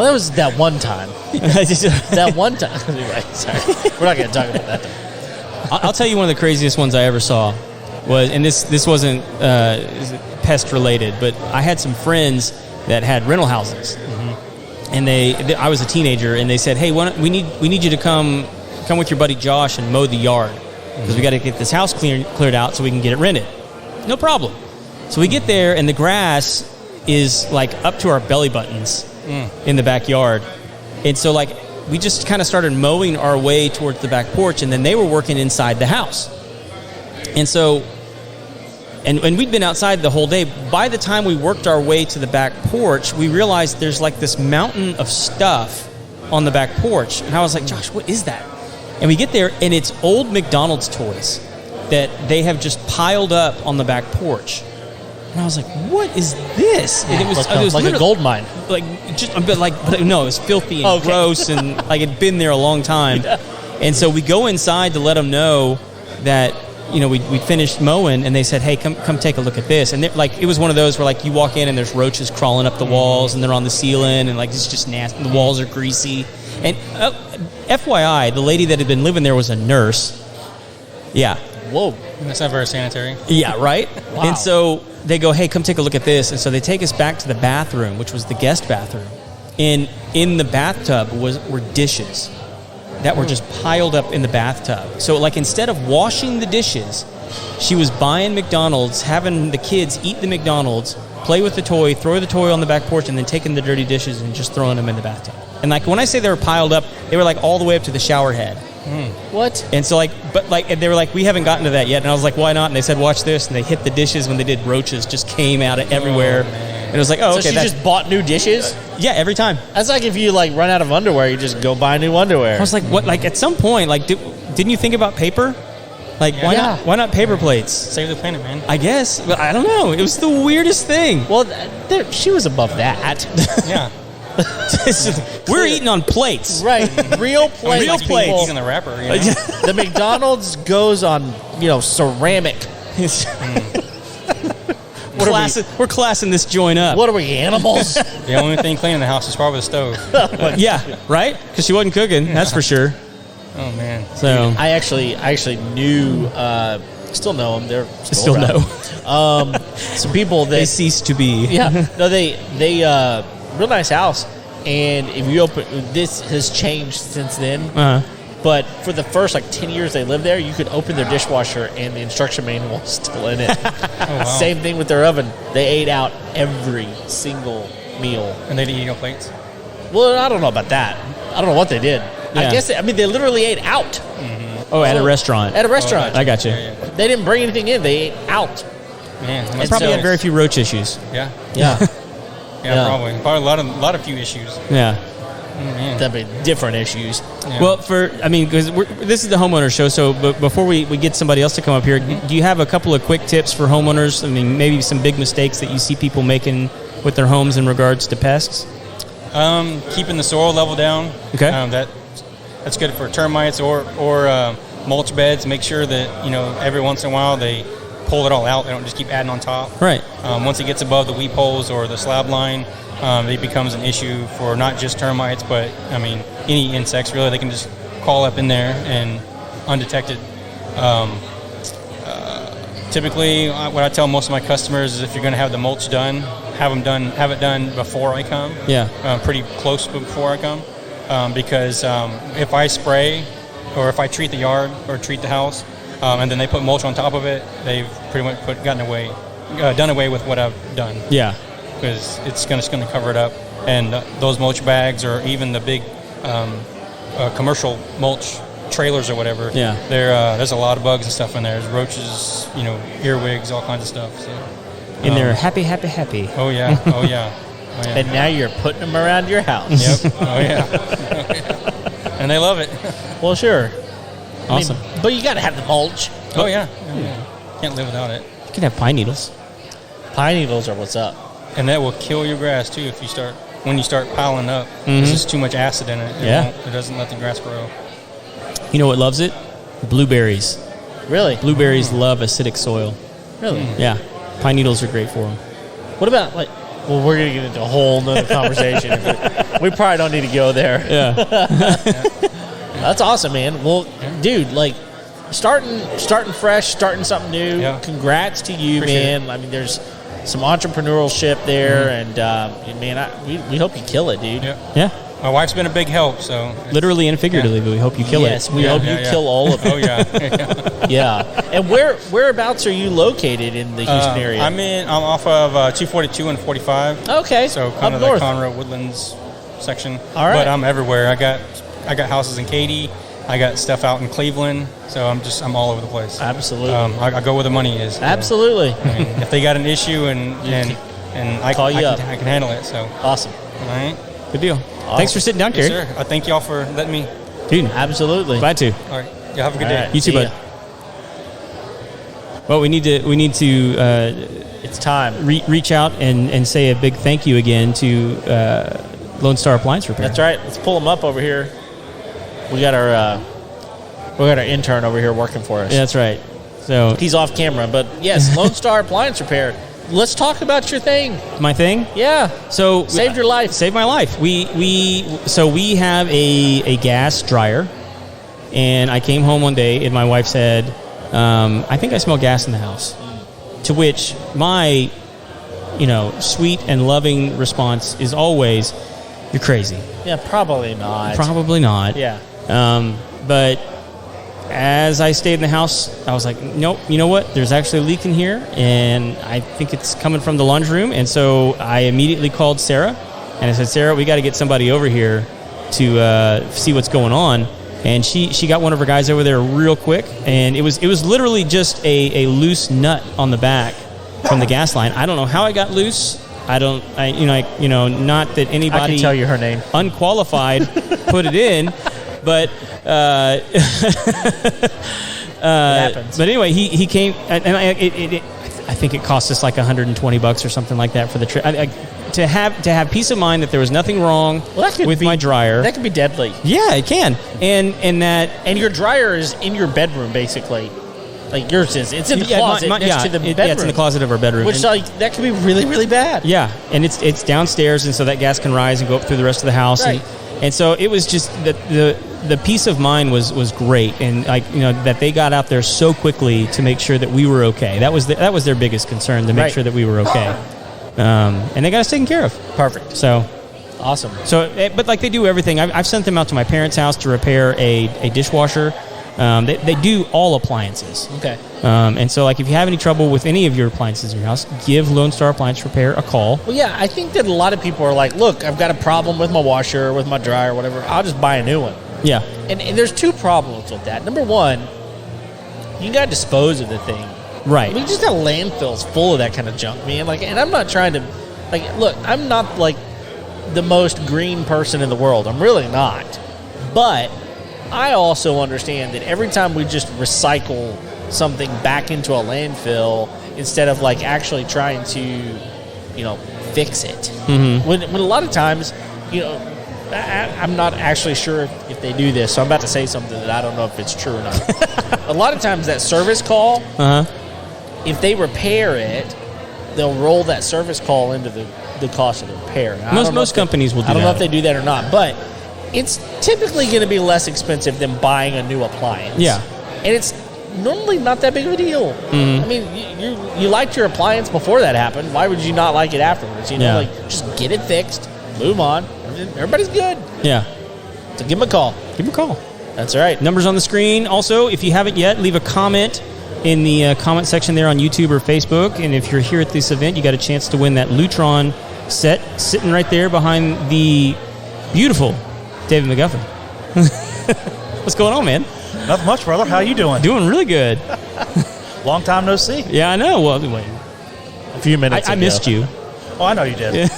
that was that one time. That one time. Anyway, sorry, we're not going to talk about that. I'll tell you one of the craziest ones I ever saw was, and this wasn't pest related, but I had some friends that had rental houses, and I was a teenager, and they said, "Hey, we need you to come with your buddy Josh and mow the yard because we got to get this house cleared out so we can get it rented." No problem. So we get there, and the grass is like up to our belly buttons in the backyard, and so like we just kind of started mowing our way towards the back porch, and then they were working inside the house. And so And we'd been outside the whole day. By the time we worked our way to the back porch, we realized there's like this mountain of stuff on the back porch. And I was like, Josh, what is that? And we get there, and it's old McDonald's toys that they have just piled up on the back porch. And I was like, what is this? And it was like a gold mine. Like, just, but no, it was filthy and gross, and like it'd been there a long time. Yeah. And so we go inside to let them know that, you know, we finished mowing, and they said, hey, come take a look at this. And like, it was one of those where like you walk in and there's roaches crawling up the walls, and they're on the ceiling, and like it's just nasty. The walls are greasy. And FYI, the lady that had been living there was a nurse. Yeah. Whoa. That's not very sanitary. Yeah, right? Wow. And so they go, hey, come take a look at this. And so they take us back to the bathroom, which was the guest bathroom. And in the bathtub were dishes that were just piled up in the bathtub. So, like, instead of washing the dishes, she was buying McDonald's, having the kids eat the McDonald's, play with the toy, throw the toy on the back porch, and then taking the dirty dishes and just throwing them in the bathtub. And, like, when I say they were piled up, they were, like, all the way up to the shower head. What? And so, like, and they were like, we haven't gotten to that yet. And I was like, why not? And they said, watch this. And they hit the dishes when they did. Roaches just came out of everywhere. And it was like, oh, okay. So she just bought new dishes? Yeah, every time. That's like if you, like, run out of underwear, you just go buy new underwear. I was like, what? Like, at some point, like, didn't you think about paper? Like, why not paper plates? Save the planet, man. I guess. But I don't know. It was the weirdest thing. Well, she was above that. Yeah. We're eating on plates. Right. Real plates. Real plates. Eating the wrapper, you know? The McDonald's goes on, ceramic. We're classing this joint up. What are we, animals? The only thing clean in the house is probably the stove. Yeah, right? Because she wasn't cooking, that's for sure. Oh, man. So I actually knew, still know them. They're still know. Some people that... They ceased to be. Yeah. No, they real nice house. And if you open... This has changed since then. Uh-huh. But for the first, 10 years they lived there, you could open their dishwasher and the instruction manual is still in it. Oh, wow. Same thing with their oven. They ate out every single meal. And they didn't eat on plates? Well, I don't know about that. I don't know what they did. Yeah. I guess, they literally ate out. Mm-hmm. Oh, at a restaurant. At a restaurant. I got you. Yeah. They didn't bring anything in. They ate out. Man. They probably had very few roach issues. Yeah. Yeah. Yeah, probably. Probably a lot of few issues. Yeah. That'd be different issues. Yeah. Well, because this is the homeowner show, so before we get somebody else to come up here, do you have a couple of quick tips for homeowners? I mean, maybe some big mistakes that you see people making with their homes in regards to pests? Keeping the soil level down. Okay. That's good for termites or mulch beds. Make sure that, every once in a while they pull it all out. They don't just keep adding on top. Right. Once it gets above the weep holes or the slab line, it becomes an issue for not just termites, but, any insects, really. They can just crawl up in there and undetected. Typically, what I tell most of my customers is if you're going to have the mulch done, have it done before I come. Yeah. Pretty close before I come. Because if I spray or if I treat the yard or treat the house, and then they put mulch on top of it, they've pretty much done away with what I've done. Yeah. Because it's going to cover it up. And those mulch bags or even the big commercial mulch trailers or whatever, there's a lot of bugs and stuff in there. There's roaches, earwigs, all kinds of stuff. So, and they're happy. Oh, yeah. Oh, yeah. And now you're putting them around your house. Yep. Oh, yeah. And they love it. Well, sure. Awesome. But you got to have the mulch. Oh, yeah. Can't live without it. You can have pine needles. Pine needles are what's up. And that will kill your grass, too, when you start piling up. Mm-hmm. There's just too much acid in it. It doesn't let the grass grow. You know what loves it? Blueberries. Really? Blueberries love acidic soil. Really? Yeah. Pine needles are great for them. What about, well, we're going to get into a whole nother conversation. We probably don't need to go there. Yeah. That's awesome, man. Well, dude, starting fresh, starting something new. Yeah. Congrats to you, Appreciate man. it. There's some entrepreneurship there, and we hope you kill it, dude. Yeah. My wife's been a big help, so... Literally and figuratively, we hope you kill it. Yes, we hope you kill all of it. Oh, yeah. Yeah. And whereabouts are you located in the Houston area? I'm off of 242 and 45. Okay. So kind of north. the Conroe Woodlands section. All right. But I'm everywhere. I got houses in Katy, I got stuff out in Cleveland, so I'm all over the place. Absolutely. I go where the money is. Absolutely. I mean, if they got an issue and I call you up, I can handle it. So awesome. All right. Good deal. Thanks for sitting down, Carey. Yes, sir. I thank y'all for letting me. Dude, absolutely. Glad to. All right. Y'all have a good All day. right. You too, See bud. Well, we need to it's time. reach out and say a big thank you again to Lone Star Appliance Repair. That's right. Let's pull them up over here. We got our intern over here working for us. Yeah, that's right. So he's off camera, but yes, Lone Star Appliance Repair. Let's talk about your thing. My thing? Yeah. So saved your life. Saved my life. We have a gas dryer, and I came home one day and my wife said, I think I smell gas in the house. To which my, sweet and loving response is always, "You're crazy." Yeah, probably not. Probably not. Yeah. But as I stayed in the house, I was like, nope, you know what? There's actually a leak in here, and I think it's coming from the laundry room. And so I immediately called Sarah, and I said, Sarah, we got to get somebody over here to see what's going on. And she got one of her guys over there real quick, and it was literally just a loose nut on the back from the gas line. I don't know how it got loose. Not that anybody I can tell you her name. Unqualified put it in, but it happens. But anyway, he came, and I think it cost us like $120 or something like that for the trip. To have peace of mind that there was nothing wrong with my dryer. That could be deadly. Yeah, it can. And your dryer is in your bedroom basically. Like yours is. It's in the closet next to the bedroom. Yeah, it's in the closet of our bedroom. Which that could be really, really bad. Yeah, and it's downstairs, and so that gas can rise and go up through the rest of the house. Right. And so it was just the peace of mind was great, and that they got out there so quickly to make sure that we were okay. That was their biggest concern, to make sure that we were okay. And they got us taken care of. Perfect. So awesome. So, but like they do everything. I've sent them out to my parents' house to repair a dishwasher. They do all appliances. Okay. And so, like, if you have any trouble with any of your appliances in your house, give Lone Star Appliance Repair a call. Well, yeah, I think that a lot of people are like, look, I've got a problem with my washer, with my dryer, whatever. I'll just buy a new one. Yeah. And there's two problems with that. Number one, you got to dispose of the thing. Right. I mean, just a landfill's full of that kind of junk, man. Like, and I'm not trying to, look, I'm not like the most green person in the world. I'm really not. But I also understand that every time we just recycle something back into a landfill instead of like actually trying to, fix it. Mm-hmm. When a lot of times, I'm not actually sure if they do this, so I'm about to say something that I don't know if it's true or not. A lot of times that service call, if they repair it, they'll roll that service call into the cost of the repair. Most companies will do that. I don't know if they do that or not, but it's typically going to be less expensive than buying a new appliance. Yeah. And it's normally not that big of a deal. Mm-hmm. I mean, you liked your appliance before that happened. Why would you not like it afterwards? Just get it fixed, move on. Everybody's good. Yeah. So give them a call. Give them a call. That's right. Numbers on the screen. Also, if you haven't yet, leave a comment in the comment section there on YouTube or Facebook. And if you're here at this event, you got a chance to win that Lutron set sitting right there behind the beautiful David McGuffin. What's going on, man? Nothing much, brother. How you doing? Doing really good. Long time no see. Yeah, I know. Well, wait. A few minutes I missed you. Oh, I know you did.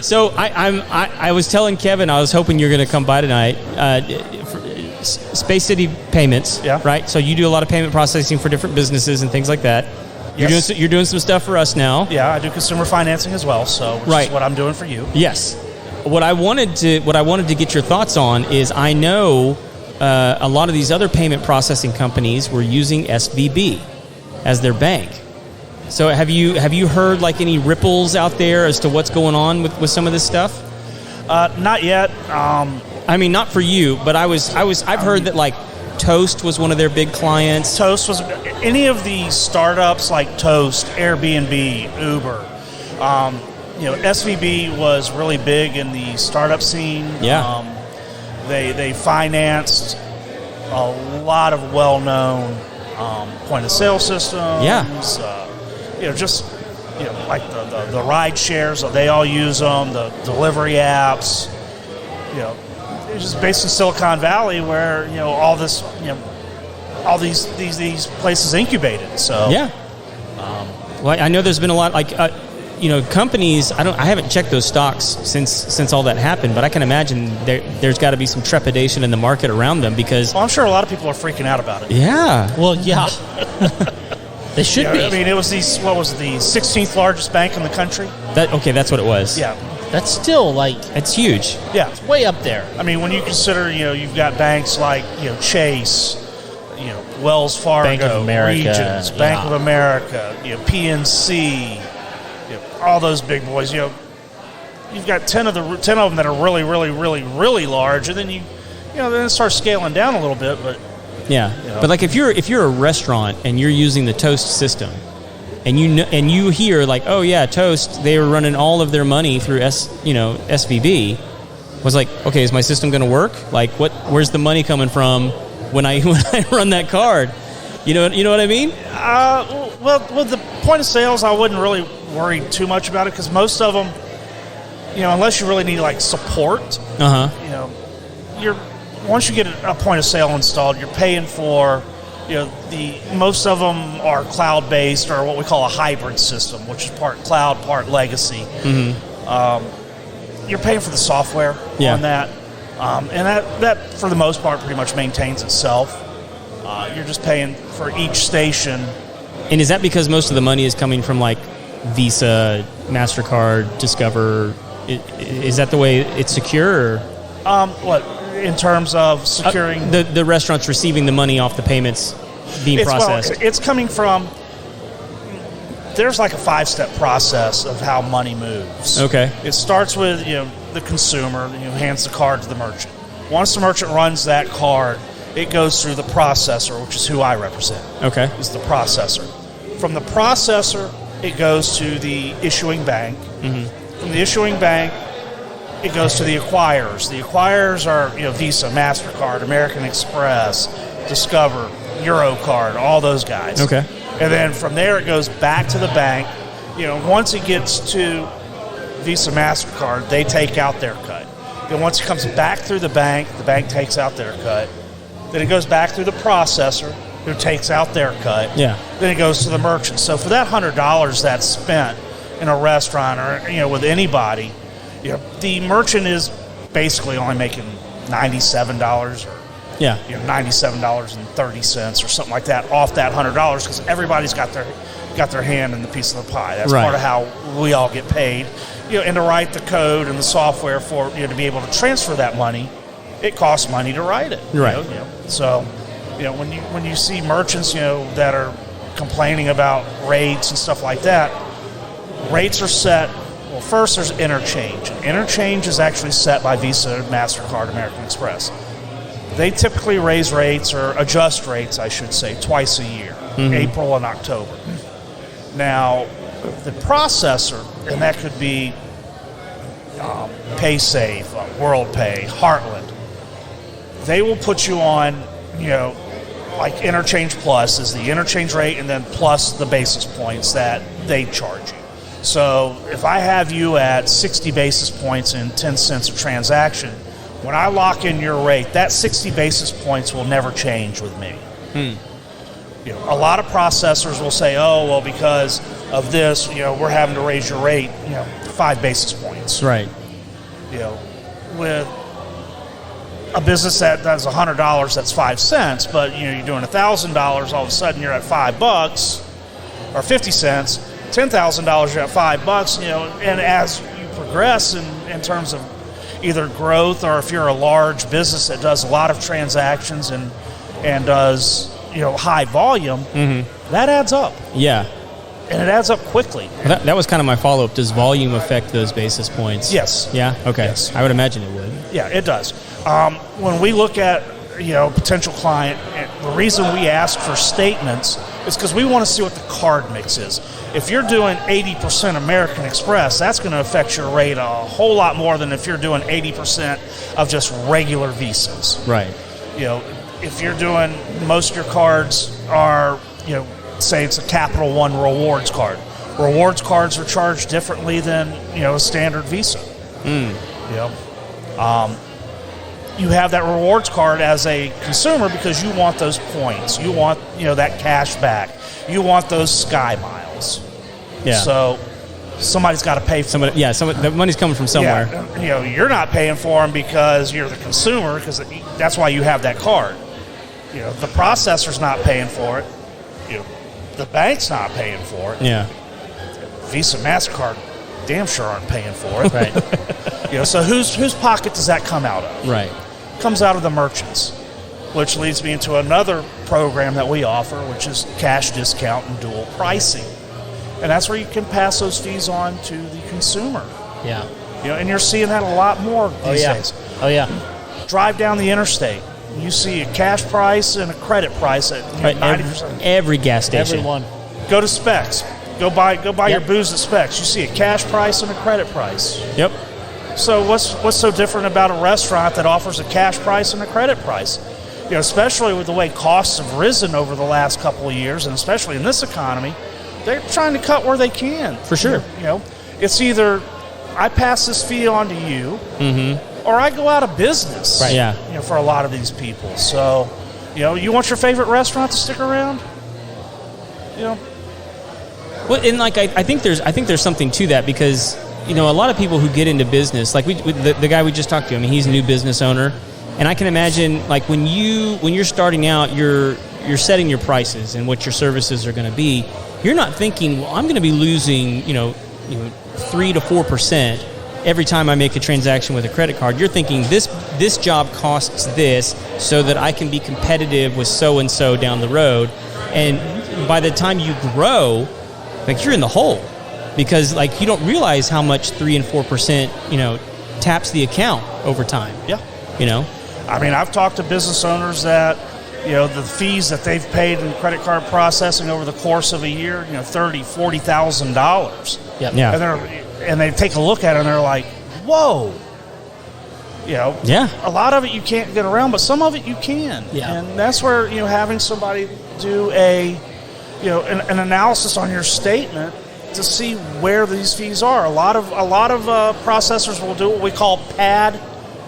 So I was telling Kevin I was hoping you're going to come by tonight. Space City Payments, yeah. Right? So you do a lot of payment processing for different businesses and things like that. Yes. You're doing some stuff for us now. Yeah, I do consumer financing as well, so which is what I'm doing for you. Yes. What I wanted to get your thoughts on is I know a lot of these other payment processing companies were using SVB as their bank. So have you heard like any ripples out there as to what's going on with some of this stuff? Not yet. I mean, not for you, but I've heard that like Toast was one of their big clients. Toast was any of the startups like Toast, Airbnb, Uber. SVB was really big in the startup scene. Yeah. They financed a lot of well-known point of sale systems. Yeah. Like the ride shares, they all use them. The delivery apps. it's just based in Silicon Valley, where all this, all these places incubated. So yeah. Well, I know there's been a lot companies. I haven't checked those stocks since all that happened, but I can imagine there's got to be some trepidation in the market around them because. Well, I'm sure a lot of people are freaking out about it. Yeah. Well, yeah. They should be. I mean, it was the 16th largest bank in the country. That's what it was. Yeah. That's still it's huge. Yeah. It's way up there. I mean, when you consider, you've got banks like, Chase, Wells Fargo, Bank of America, Regions, Bank of America, PNC, all those big boys. You've got 10 of them that are really, really, really, really large, and then then it starts scaling down a little bit. But yeah, but like if you're a restaurant and you're using the Toast system, and you hear like, oh yeah, Toast, they were running all of their money through SVB, was like, okay, is my system going to work? Like, where's the money coming from when I run that card? You know what I mean? Well, the point of sales, I wouldn't really worry too much about it because most of them, unless you really need like support, once you get a point of sale installed, you're paying for, most of them are cloud-based or what we call a hybrid system, which is part cloud, part legacy. Mm-hmm. You're paying for the software on that, and that for the most part pretty much maintains itself. You're just paying for each station. And is that because most of the money is coming from like Visa, MasterCard, Discover? Is that the way it's secure? What in terms of securing the restaurants receiving the money off the payments being processed? Well, it's coming from. There's like a 5-step process of how money moves. Okay. It starts with the consumer hands the card to the merchant. Once the merchant runs that card, it goes through the processor, which is who I represent. Okay. Is the processor. From the processor, it goes to the issuing bank. Mm-hmm. From the issuing bank, it goes to the acquirers. The acquirers are Visa, MasterCard, American Express, Discover, Eurocard, all those guys. Okay. And then from there, it goes back to the bank. Once it gets to Visa, MasterCard, they take out their cut. Then once it comes back through the bank takes out their cut. Then it goes back through the processor, who takes out their cut. Yeah. Then it goes to the merchant. So for that $100 that's spent in a restaurant or with anybody, the merchant is basically only making $97 or $97.30 or something like that off that $100 because everybody's got their hand in the piece of the pie. That's part of how we all get paid. And to write the code and the software for to be able to transfer that money, it costs money to write it. Right. So, when you see merchants that are complaining about rates and stuff like that, rates are set. Well, first there's interchange. Interchange is actually set by Visa, MasterCard, American Express. They typically raise rates or adjust rates, I should say, twice a year, April and October. Now, the processor, and that could be PaySafe, WorldPay, Heartland, they will put you on, like Interchange Plus is the interchange rate and then plus the basis points that they charge you. So if I have you at 60 basis points and 10 cents a transaction, when I lock in your rate, that 60 basis points will never change with me. A lot of processors will say, oh, well, because of this, we're having to raise your rate, 5 basis points. Right. With a business that does $100, that's 5 cents, but you're doing $1,000, all of a sudden you're at $5 or 50 cents. $10,000, you're at $5. And as you progress in terms of either growth or if you're a large business that does a lot of transactions and does high volume, that adds up. Yeah. And it adds up quickly. That was kind of my follow-up. Does volume affect those basis points? Yes. Yeah? Okay. Yes. I would imagine it would. Yeah, it does. When we look at, potential client, the reason we ask for statements is because we want to see what the card mix is. If you're doing 80% American Express, that's going to affect your rate a whole lot more than if you're doing 80% of just regular Visas. Right. If you're doing, most of your cards are, say it's a Capital One rewards card. Rewards cards are charged differently than, a standard Visa. you have that rewards card as a consumer because you want those points. You want, that cash back. You want those Sky Miles. Yeah. So somebody's got to pay for it. Yeah, the money's coming from somewhere. Yeah, you're not paying for them because you're the consumer, because that's why you have that card. The processor's not paying for it. The bank's not paying for it. Yeah. Visa, MasterCard damn sure aren't paying for it. Right. So whose pocket does that come out of? Right. It comes out of the merchants, which leads me into another program that we offer, which is cash discount and dual pricing. And that's where you can pass those fees on to the consumer. Yeah. And you're seeing that a lot more these days. Oh, yeah. Drive down the interstate. You see a cash price and a credit price at 90%. Every gas station. Everyone. Go to Specs. Go buy your booze at Specs. You see a cash price and a credit price. Yep. So what's so different about a restaurant that offers a cash price and a credit price? Especially with the way costs have risen over the last couple of years, and especially in this economy, they're trying to cut where they can. For sure. It's either I pass this fee on to you, or I go out of business. Right. Yeah. For a lot of these people. So, you want your favorite restaurant to stick around? Well, and I think there's something to that, because a lot of people who get into business, like the guy we just talked to, he's a new business owner, and I can imagine when you're starting out, you're setting your prices and what your services are going to be. You're not thinking, well, I'm going to be losing 3 to 4% every time I make a transaction with a credit card. You're thinking this job costs this so that I can be competitive with so and so down the road, and by the time you grow, you're in the hole, because you don't realize how much 3 and 4% taps the account over time. Yeah. I've talked to business owners that the fees that they've paid in credit card processing over the course of a year, $30,000, $40,000. Yep. Yeah. And they take a look at it and they're like, whoa. Yeah. A lot of it you can't get around, but some of it you can. Yeah. And that's where having somebody do an analysis on your statement to see where these fees are. A lot of processors will do what we call pad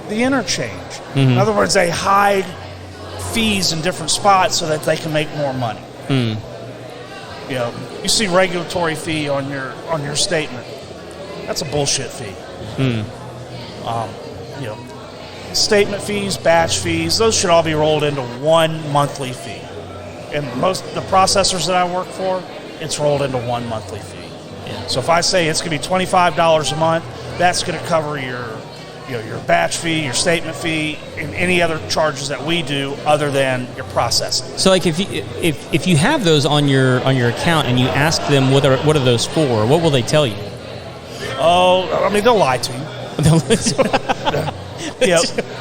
the interchange. Mm-hmm. In other words, they hide fees in different spots so that they can make more money. Mm. You see regulatory fee on your statement. That's a bullshit fee. Mm. Statement fees, batch fees, those should all be rolled into one monthly fee. And most the processors that I work for, it's rolled into one monthly fee. Yeah. So if I say it's going to be $25 a month, that's going to cover your batch fee, your statement fee, and any other charges that we do other than your processing. So if you have those on your account and you ask them what are those for, what will they tell you? Oh, they'll lie to you.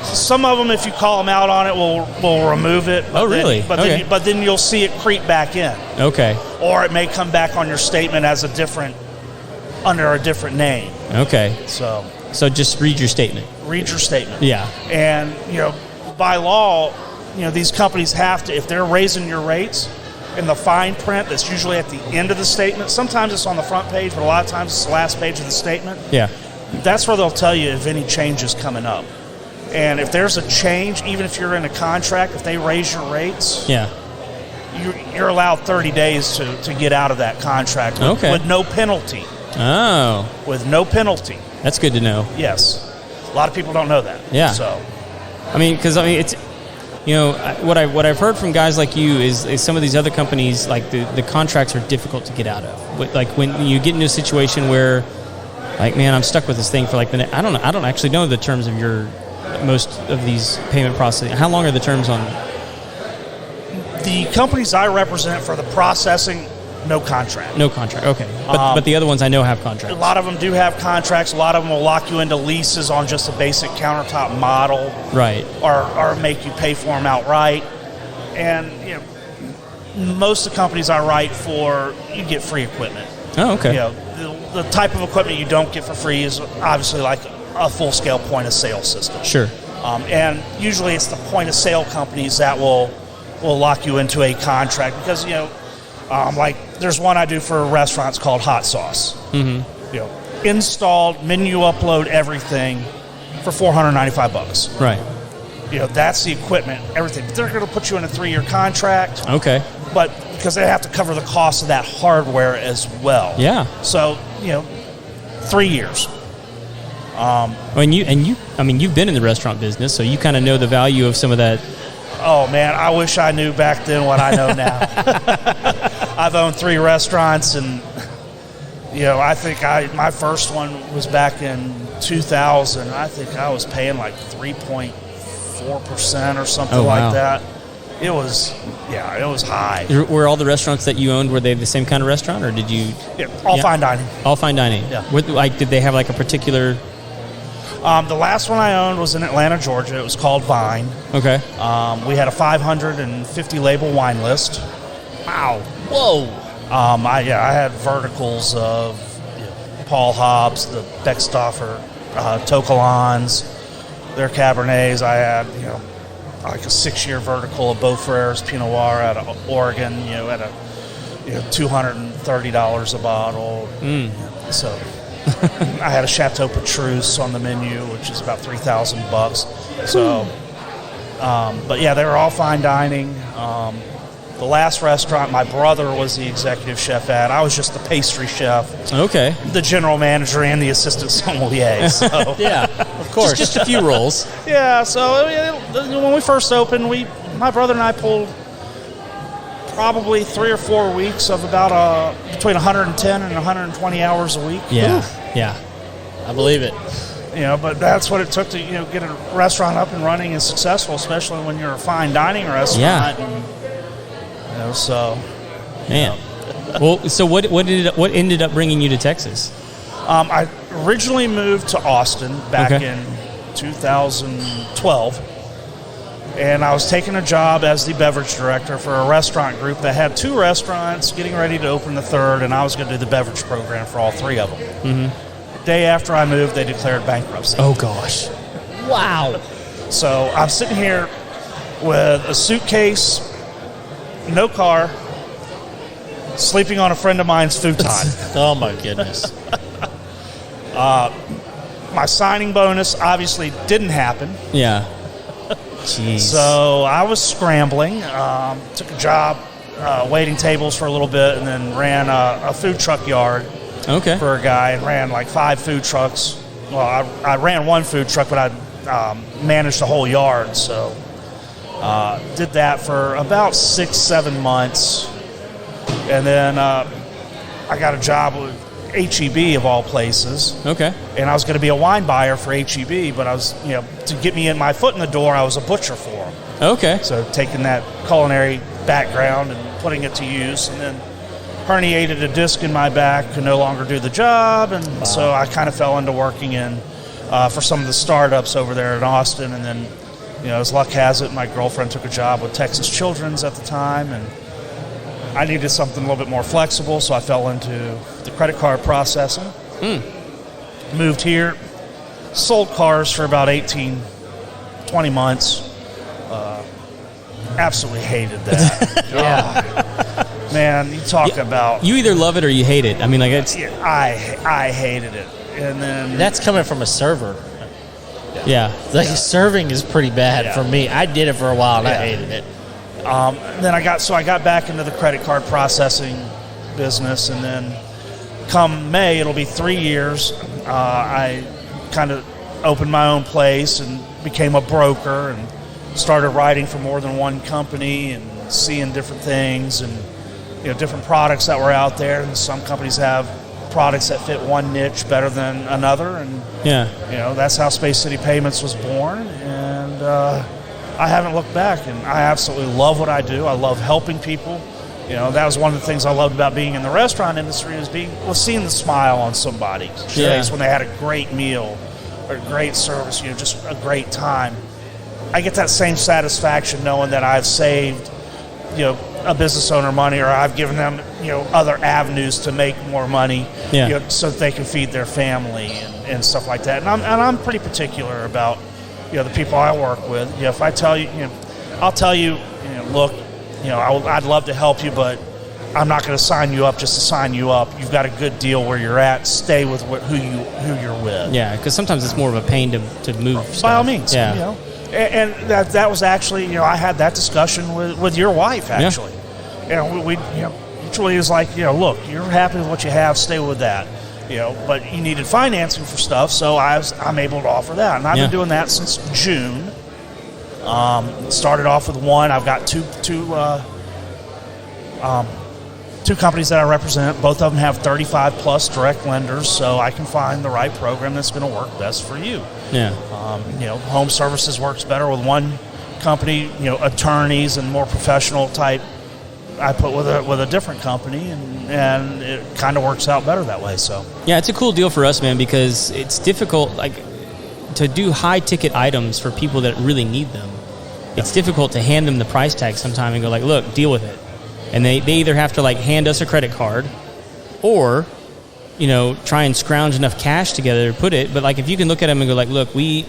Some of them, if you call them out on it, will remove it. Oh, really? But then you'll see it creep back in. Okay. Or it may come back on your statement as under a different name. Okay. So just read your statement. Read your statement. Yeah. And by law, these companies have to, if they're raising your rates, in the fine print that's usually at the end of the statement. Sometimes it's on the front page, but a lot of times it's the last page of the statement. Yeah. That's where they'll tell you if any change is coming up. And if there's a change, even if you're in a contract, if they raise your rates, you're allowed 30 days to get out of that contract with no penalty. Oh. With no penalty. That's good to know. Yes. A lot of people don't know that. Yeah. So, it's, what I've heard from guys like you is some of these other companies, like the contracts are difficult to get out of. Like when you get into a situation where, man, I'm stuck with this thing for I don't actually know the terms of most of these payment processing. How long are the terms on? The companies I represent for the processing, no contract. No contract, okay. But the other ones I know have contracts. A lot of them do have contracts. A lot of them will lock you into leases on just a basic countertop model. Right. Or make you pay for them outright. And, most of the companies I write for, you get free equipment. Oh, okay. The type of equipment you don't get for free is obviously like a full-scale point-of-sale system. Sure. And usually it's the point-of-sale companies that will lock you into a contract because, there's one I do for restaurants called Hot Sauce. Mm-hmm. Installed, menu upload, everything for $495. Right. that's the equipment, everything. But they're going to put you in a 3-year contract. Okay. But because they have to cover the cost of that hardware as well. Yeah. So, 3 years. You've been in the restaurant business, so you kind of know the value of some of that. Oh, man, I wish I knew back then what I know now. I've owned 3 restaurants, and, I think my first one was back in 2000. I think I was paying like 3.4% or something like that. It was high. Were all the restaurants that you owned, were they the same kind of restaurant, or did you? Yeah, all fine dining. All fine dining. Yeah. Did they have like a particular? The last one I owned was in Atlanta, Georgia. It was called Vine. Okay. We had a 550 label wine list. Wow. Whoa. I had verticals of Paul Hobbs, the Beckstoffer, Tokalans, their Cabernets. I had, like a 6-year vertical of Beaufrere's Pinot Noir out of Oregon, at a $230 a bottle. So I had a Chateau Petrus on the menu, which is about $3,000. So, but yeah, they were all fine dining. The last restaurant my brother was the executive chef at. I was just the pastry chef. Okay. The general manager and the assistant sommelier. So. Yeah, of course. Just a few roles. Yeah, so when we first opened, my brother and I pulled probably 3 or 4 weeks of about between 110 and 120 hours a week. Yeah, Oof. yeah. I believe it. But that's what it took to get a restaurant up and running and successful, especially when you're a fine dining restaurant. Yeah. And, so. Man. Well, so what ended up bringing you to Texas? I originally moved to Austin back in 2012. And I was taking a job as the beverage director for a restaurant group that had 2 restaurants, getting ready to open the 3rd, and I was going to do the beverage program for all 3 of them. Mm-hmm. The day after I moved, they declared bankruptcy. Oh, gosh. Wow. So I'm sitting here with a suitcase, no car, sleeping on a friend of mine's futon. Oh, my goodness. My signing bonus obviously didn't happen. Yeah. Jeez. So I was scrambling, took a job waiting tables for a little bit, and then ran a food truck yard for a guy, and ran like 5 food trucks. Well, I ran 1 food truck, but I managed the whole yard. So did that for about 6-7 months. And then I got a job with H-E-B of all places. Okay. And I was going to be a wine buyer for H-E-B, but I was, to get me in my foot in the door, I was a butcher for them. Okay. So taking that culinary background and putting it to use, and then herniated a disc in my back, could no longer do the job, and so I kind of fell into working in for some of the startups over there in Austin, and then, as luck has it, my girlfriend took a job with Texas Children's at the time, and I needed something a little bit more flexible, so I fell into the credit card processing. Moved here, sold cars for about 18, 20 months. Absolutely hated that. Yeah. Man, you talk about... You either love it or you hate it. I mean, like, it's... I hated it. And then... That's coming from a server. Yeah. Like, serving is pretty bad for me. I did it for a while, and I hated it. Then I got back into the credit card processing business, and then come May, it'll be 3 years. I kind of opened my own place and became a broker and started writing for more than one company and seeing different things and different products that were out there. And some companies have products that fit one niche better than another, and that's how Space City Payments was born. And I haven't looked back, and I absolutely love what I do. I love helping people. That was one of the things I loved about being in the restaurant industry was seeing the smile on somebody's face when they had a great meal or great service, just a great time. I get that same satisfaction knowing that I've saved, a business owner money, or I've given them, other avenues to make more money, so that they can feed their family and stuff like that. And I'm pretty particular about, the people I work with. If I tell you, I'll tell you, look, I'd love to help you, but I'm not going to sign you up just to sign you up. You've got a good deal where you're at. Stay with who you're with. Yeah, because sometimes it's more of a pain to move stuff. By all means. Yeah. And that was actually, I had that discussion with your wife, actually. We usually is like, look, you're happy with what you have, stay with that. But you needed financing for stuff, so I'm able to offer that. And I've been doing that since June. Started off with one. I've got two companies that I represent. Both of them have 35 plus direct lenders, so I can find the right program that's going to work best for you. Yeah. Home services works better with one company. Attorneys and more professional type I put with a different company, and it kind of works out better that way. So yeah, it's a cool deal for us, man, because it's difficult to do high ticket items for people that really need them. It's difficult to hand them the price tag sometime and go like, look, deal with it. And they either have to hand us a credit card or, try and scrounge enough cash together to put it. But if you can look at them and go look, we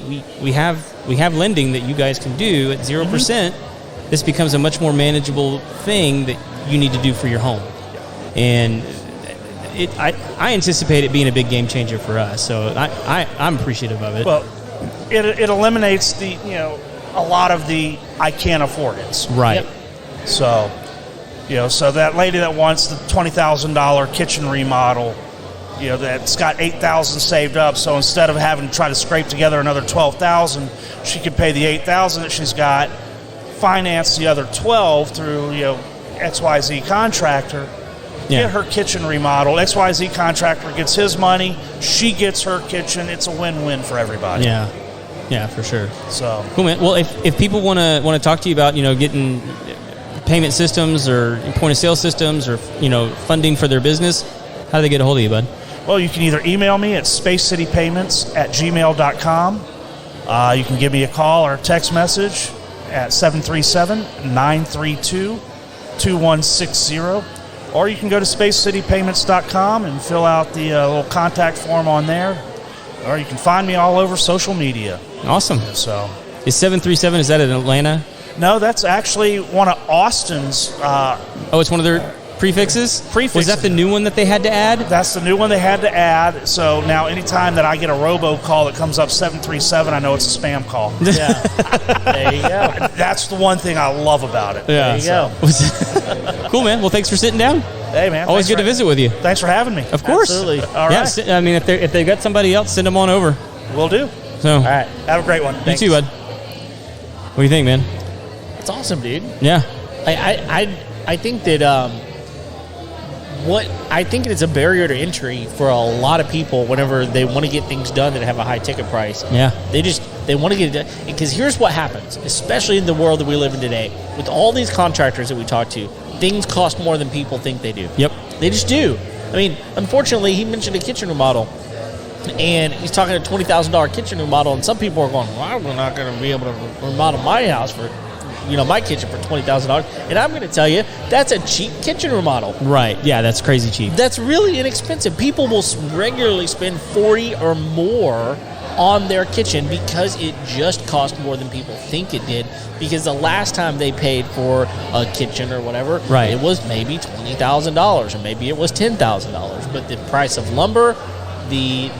have lending that you guys can do at 0%. This becomes a much more manageable thing that you need to do for your home. And I anticipate it being a big game changer for us. So I'm appreciative of it. Well, it eliminates a lot of the I can't afford it. Right. Yep. So, so that lady that wants the $20,000 kitchen remodel, that's got $8,000 saved up. So instead of having to try to scrape together another $12,000, she could pay the $8,000 that she's got, finance the other $12,000 through XYZ contractor. Get her kitchen remodeled. XYZ contractor gets his money. She gets her kitchen. It's a win-win for everybody. Yeah, for sure. So cool, man. Well, if people want to talk to you about getting payment systems or point of sale systems or funding for their business, how do they get a hold of you, bud? Well, you can either email me at spacecitypayments@gmail.com. You can give me a call or a text message at 737-932-2160. Or you can go to spacecitypayments.com and fill out the little contact form on there. Or you can find me all over social media. Awesome. So, is 737, is that in Atlanta? No, that's actually one of Austin's. It's one of their prefixes? Was that the new one that they had to add? That's the new one they had to add. So now anytime that I get a robo call that comes up 737, I know it's a spam call. Yeah. There you go. That's the one thing I love about it. Yeah. There you go. Cool, man. Well, thanks for sitting down. Hey, man. Always good to visit with you. Thanks for having me. Of course. Absolutely. All right. Yeah, I mean, if they've got somebody else, send them on over. Will do. So, all right. Have a great one. You too, bud. What do you think, man? It's awesome, dude. Yeah. I think that I think it's a barrier to entry for a lot of people whenever they want to get things done that have a high ticket price. Yeah. They want to get it done. Because here's what happens, especially in the world that we live in today, with all these contractors that we talk to, things cost more than people think they do. Yep. They just do. I mean, unfortunately, he mentioned a kitchen remodel, and he's talking a $20,000 kitchen remodel, and some people are going, well, I'm not going to be able to remodel my house for, my kitchen for $20,000. And I'm going to tell you, that's a cheap kitchen remodel. Right. Yeah, that's crazy cheap. That's really inexpensive. People will regularly spend $40 or more on their kitchen because it just cost more than people think it did, because the last time they paid for a kitchen or whatever, right, it was maybe $20,000 or maybe it was $10,000. But the price of lumber, the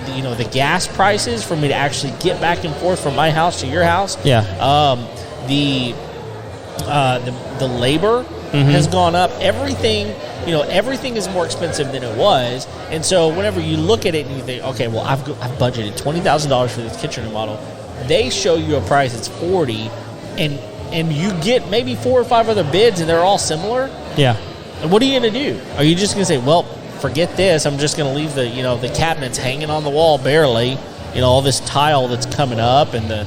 gas prices for me to actually get back and forth from my house to your house, the labor has gone up. Everything is more expensive than it was. And so whenever you look at it and you think, okay, well, I've budgeted $20,000 for this kitchen remodel, they show you a price that's $40,000, and you get maybe 4 or 5 other bids and they're all similar. Yeah. And what are you going to do? Are you just going to say, well, forget this, I'm just going to leave the cabinets hanging on the wall barely, all this tile that's coming up, and the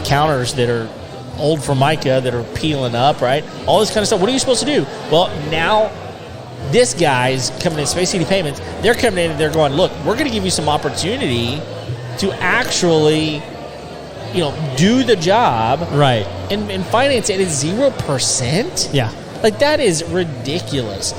counters that are old Formica that are peeling up, right? All this kind of stuff. What are you supposed to do? Well, now this guy's coming in, Space City Payments, they're coming in and they're going, look, we're going to give you some opportunity to actually, do the job. Right. And finance it at 0%? Yeah. That is ridiculous.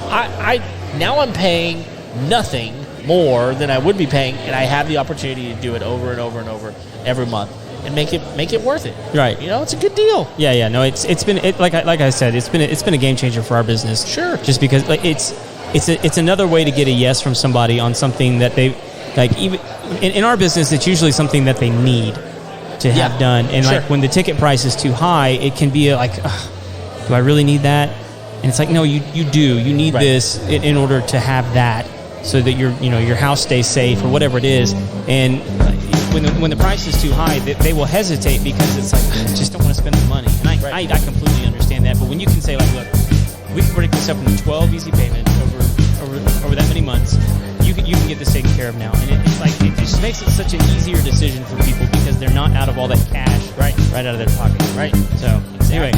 Now I'm paying nothing more than I would be paying, and I have the opportunity to do it over and over and over every month and make it worth it. Right. It's a good deal. Yeah. No, it's been like I said, it's been a game changer for our business. Sure. Just because it's another way to get a yes from somebody on something that they even in our business, it's usually something that they need. to have done. And like when the ticket price is too high, it can be like, do I really need that? And it's like, no, you do. You need this in order to have that, so that your house stays safe or whatever it is. And when the price is too high, they will hesitate because it's like, I just don't want to spend the money. And I completely understand that. But when you can say like, look, we can break this up into 12 easy payments over that many months, you can get this taken care of now. And it's like, it just makes it such an easier decision for people because they're not out of all that cash right out of their pocket. Right. So anyway.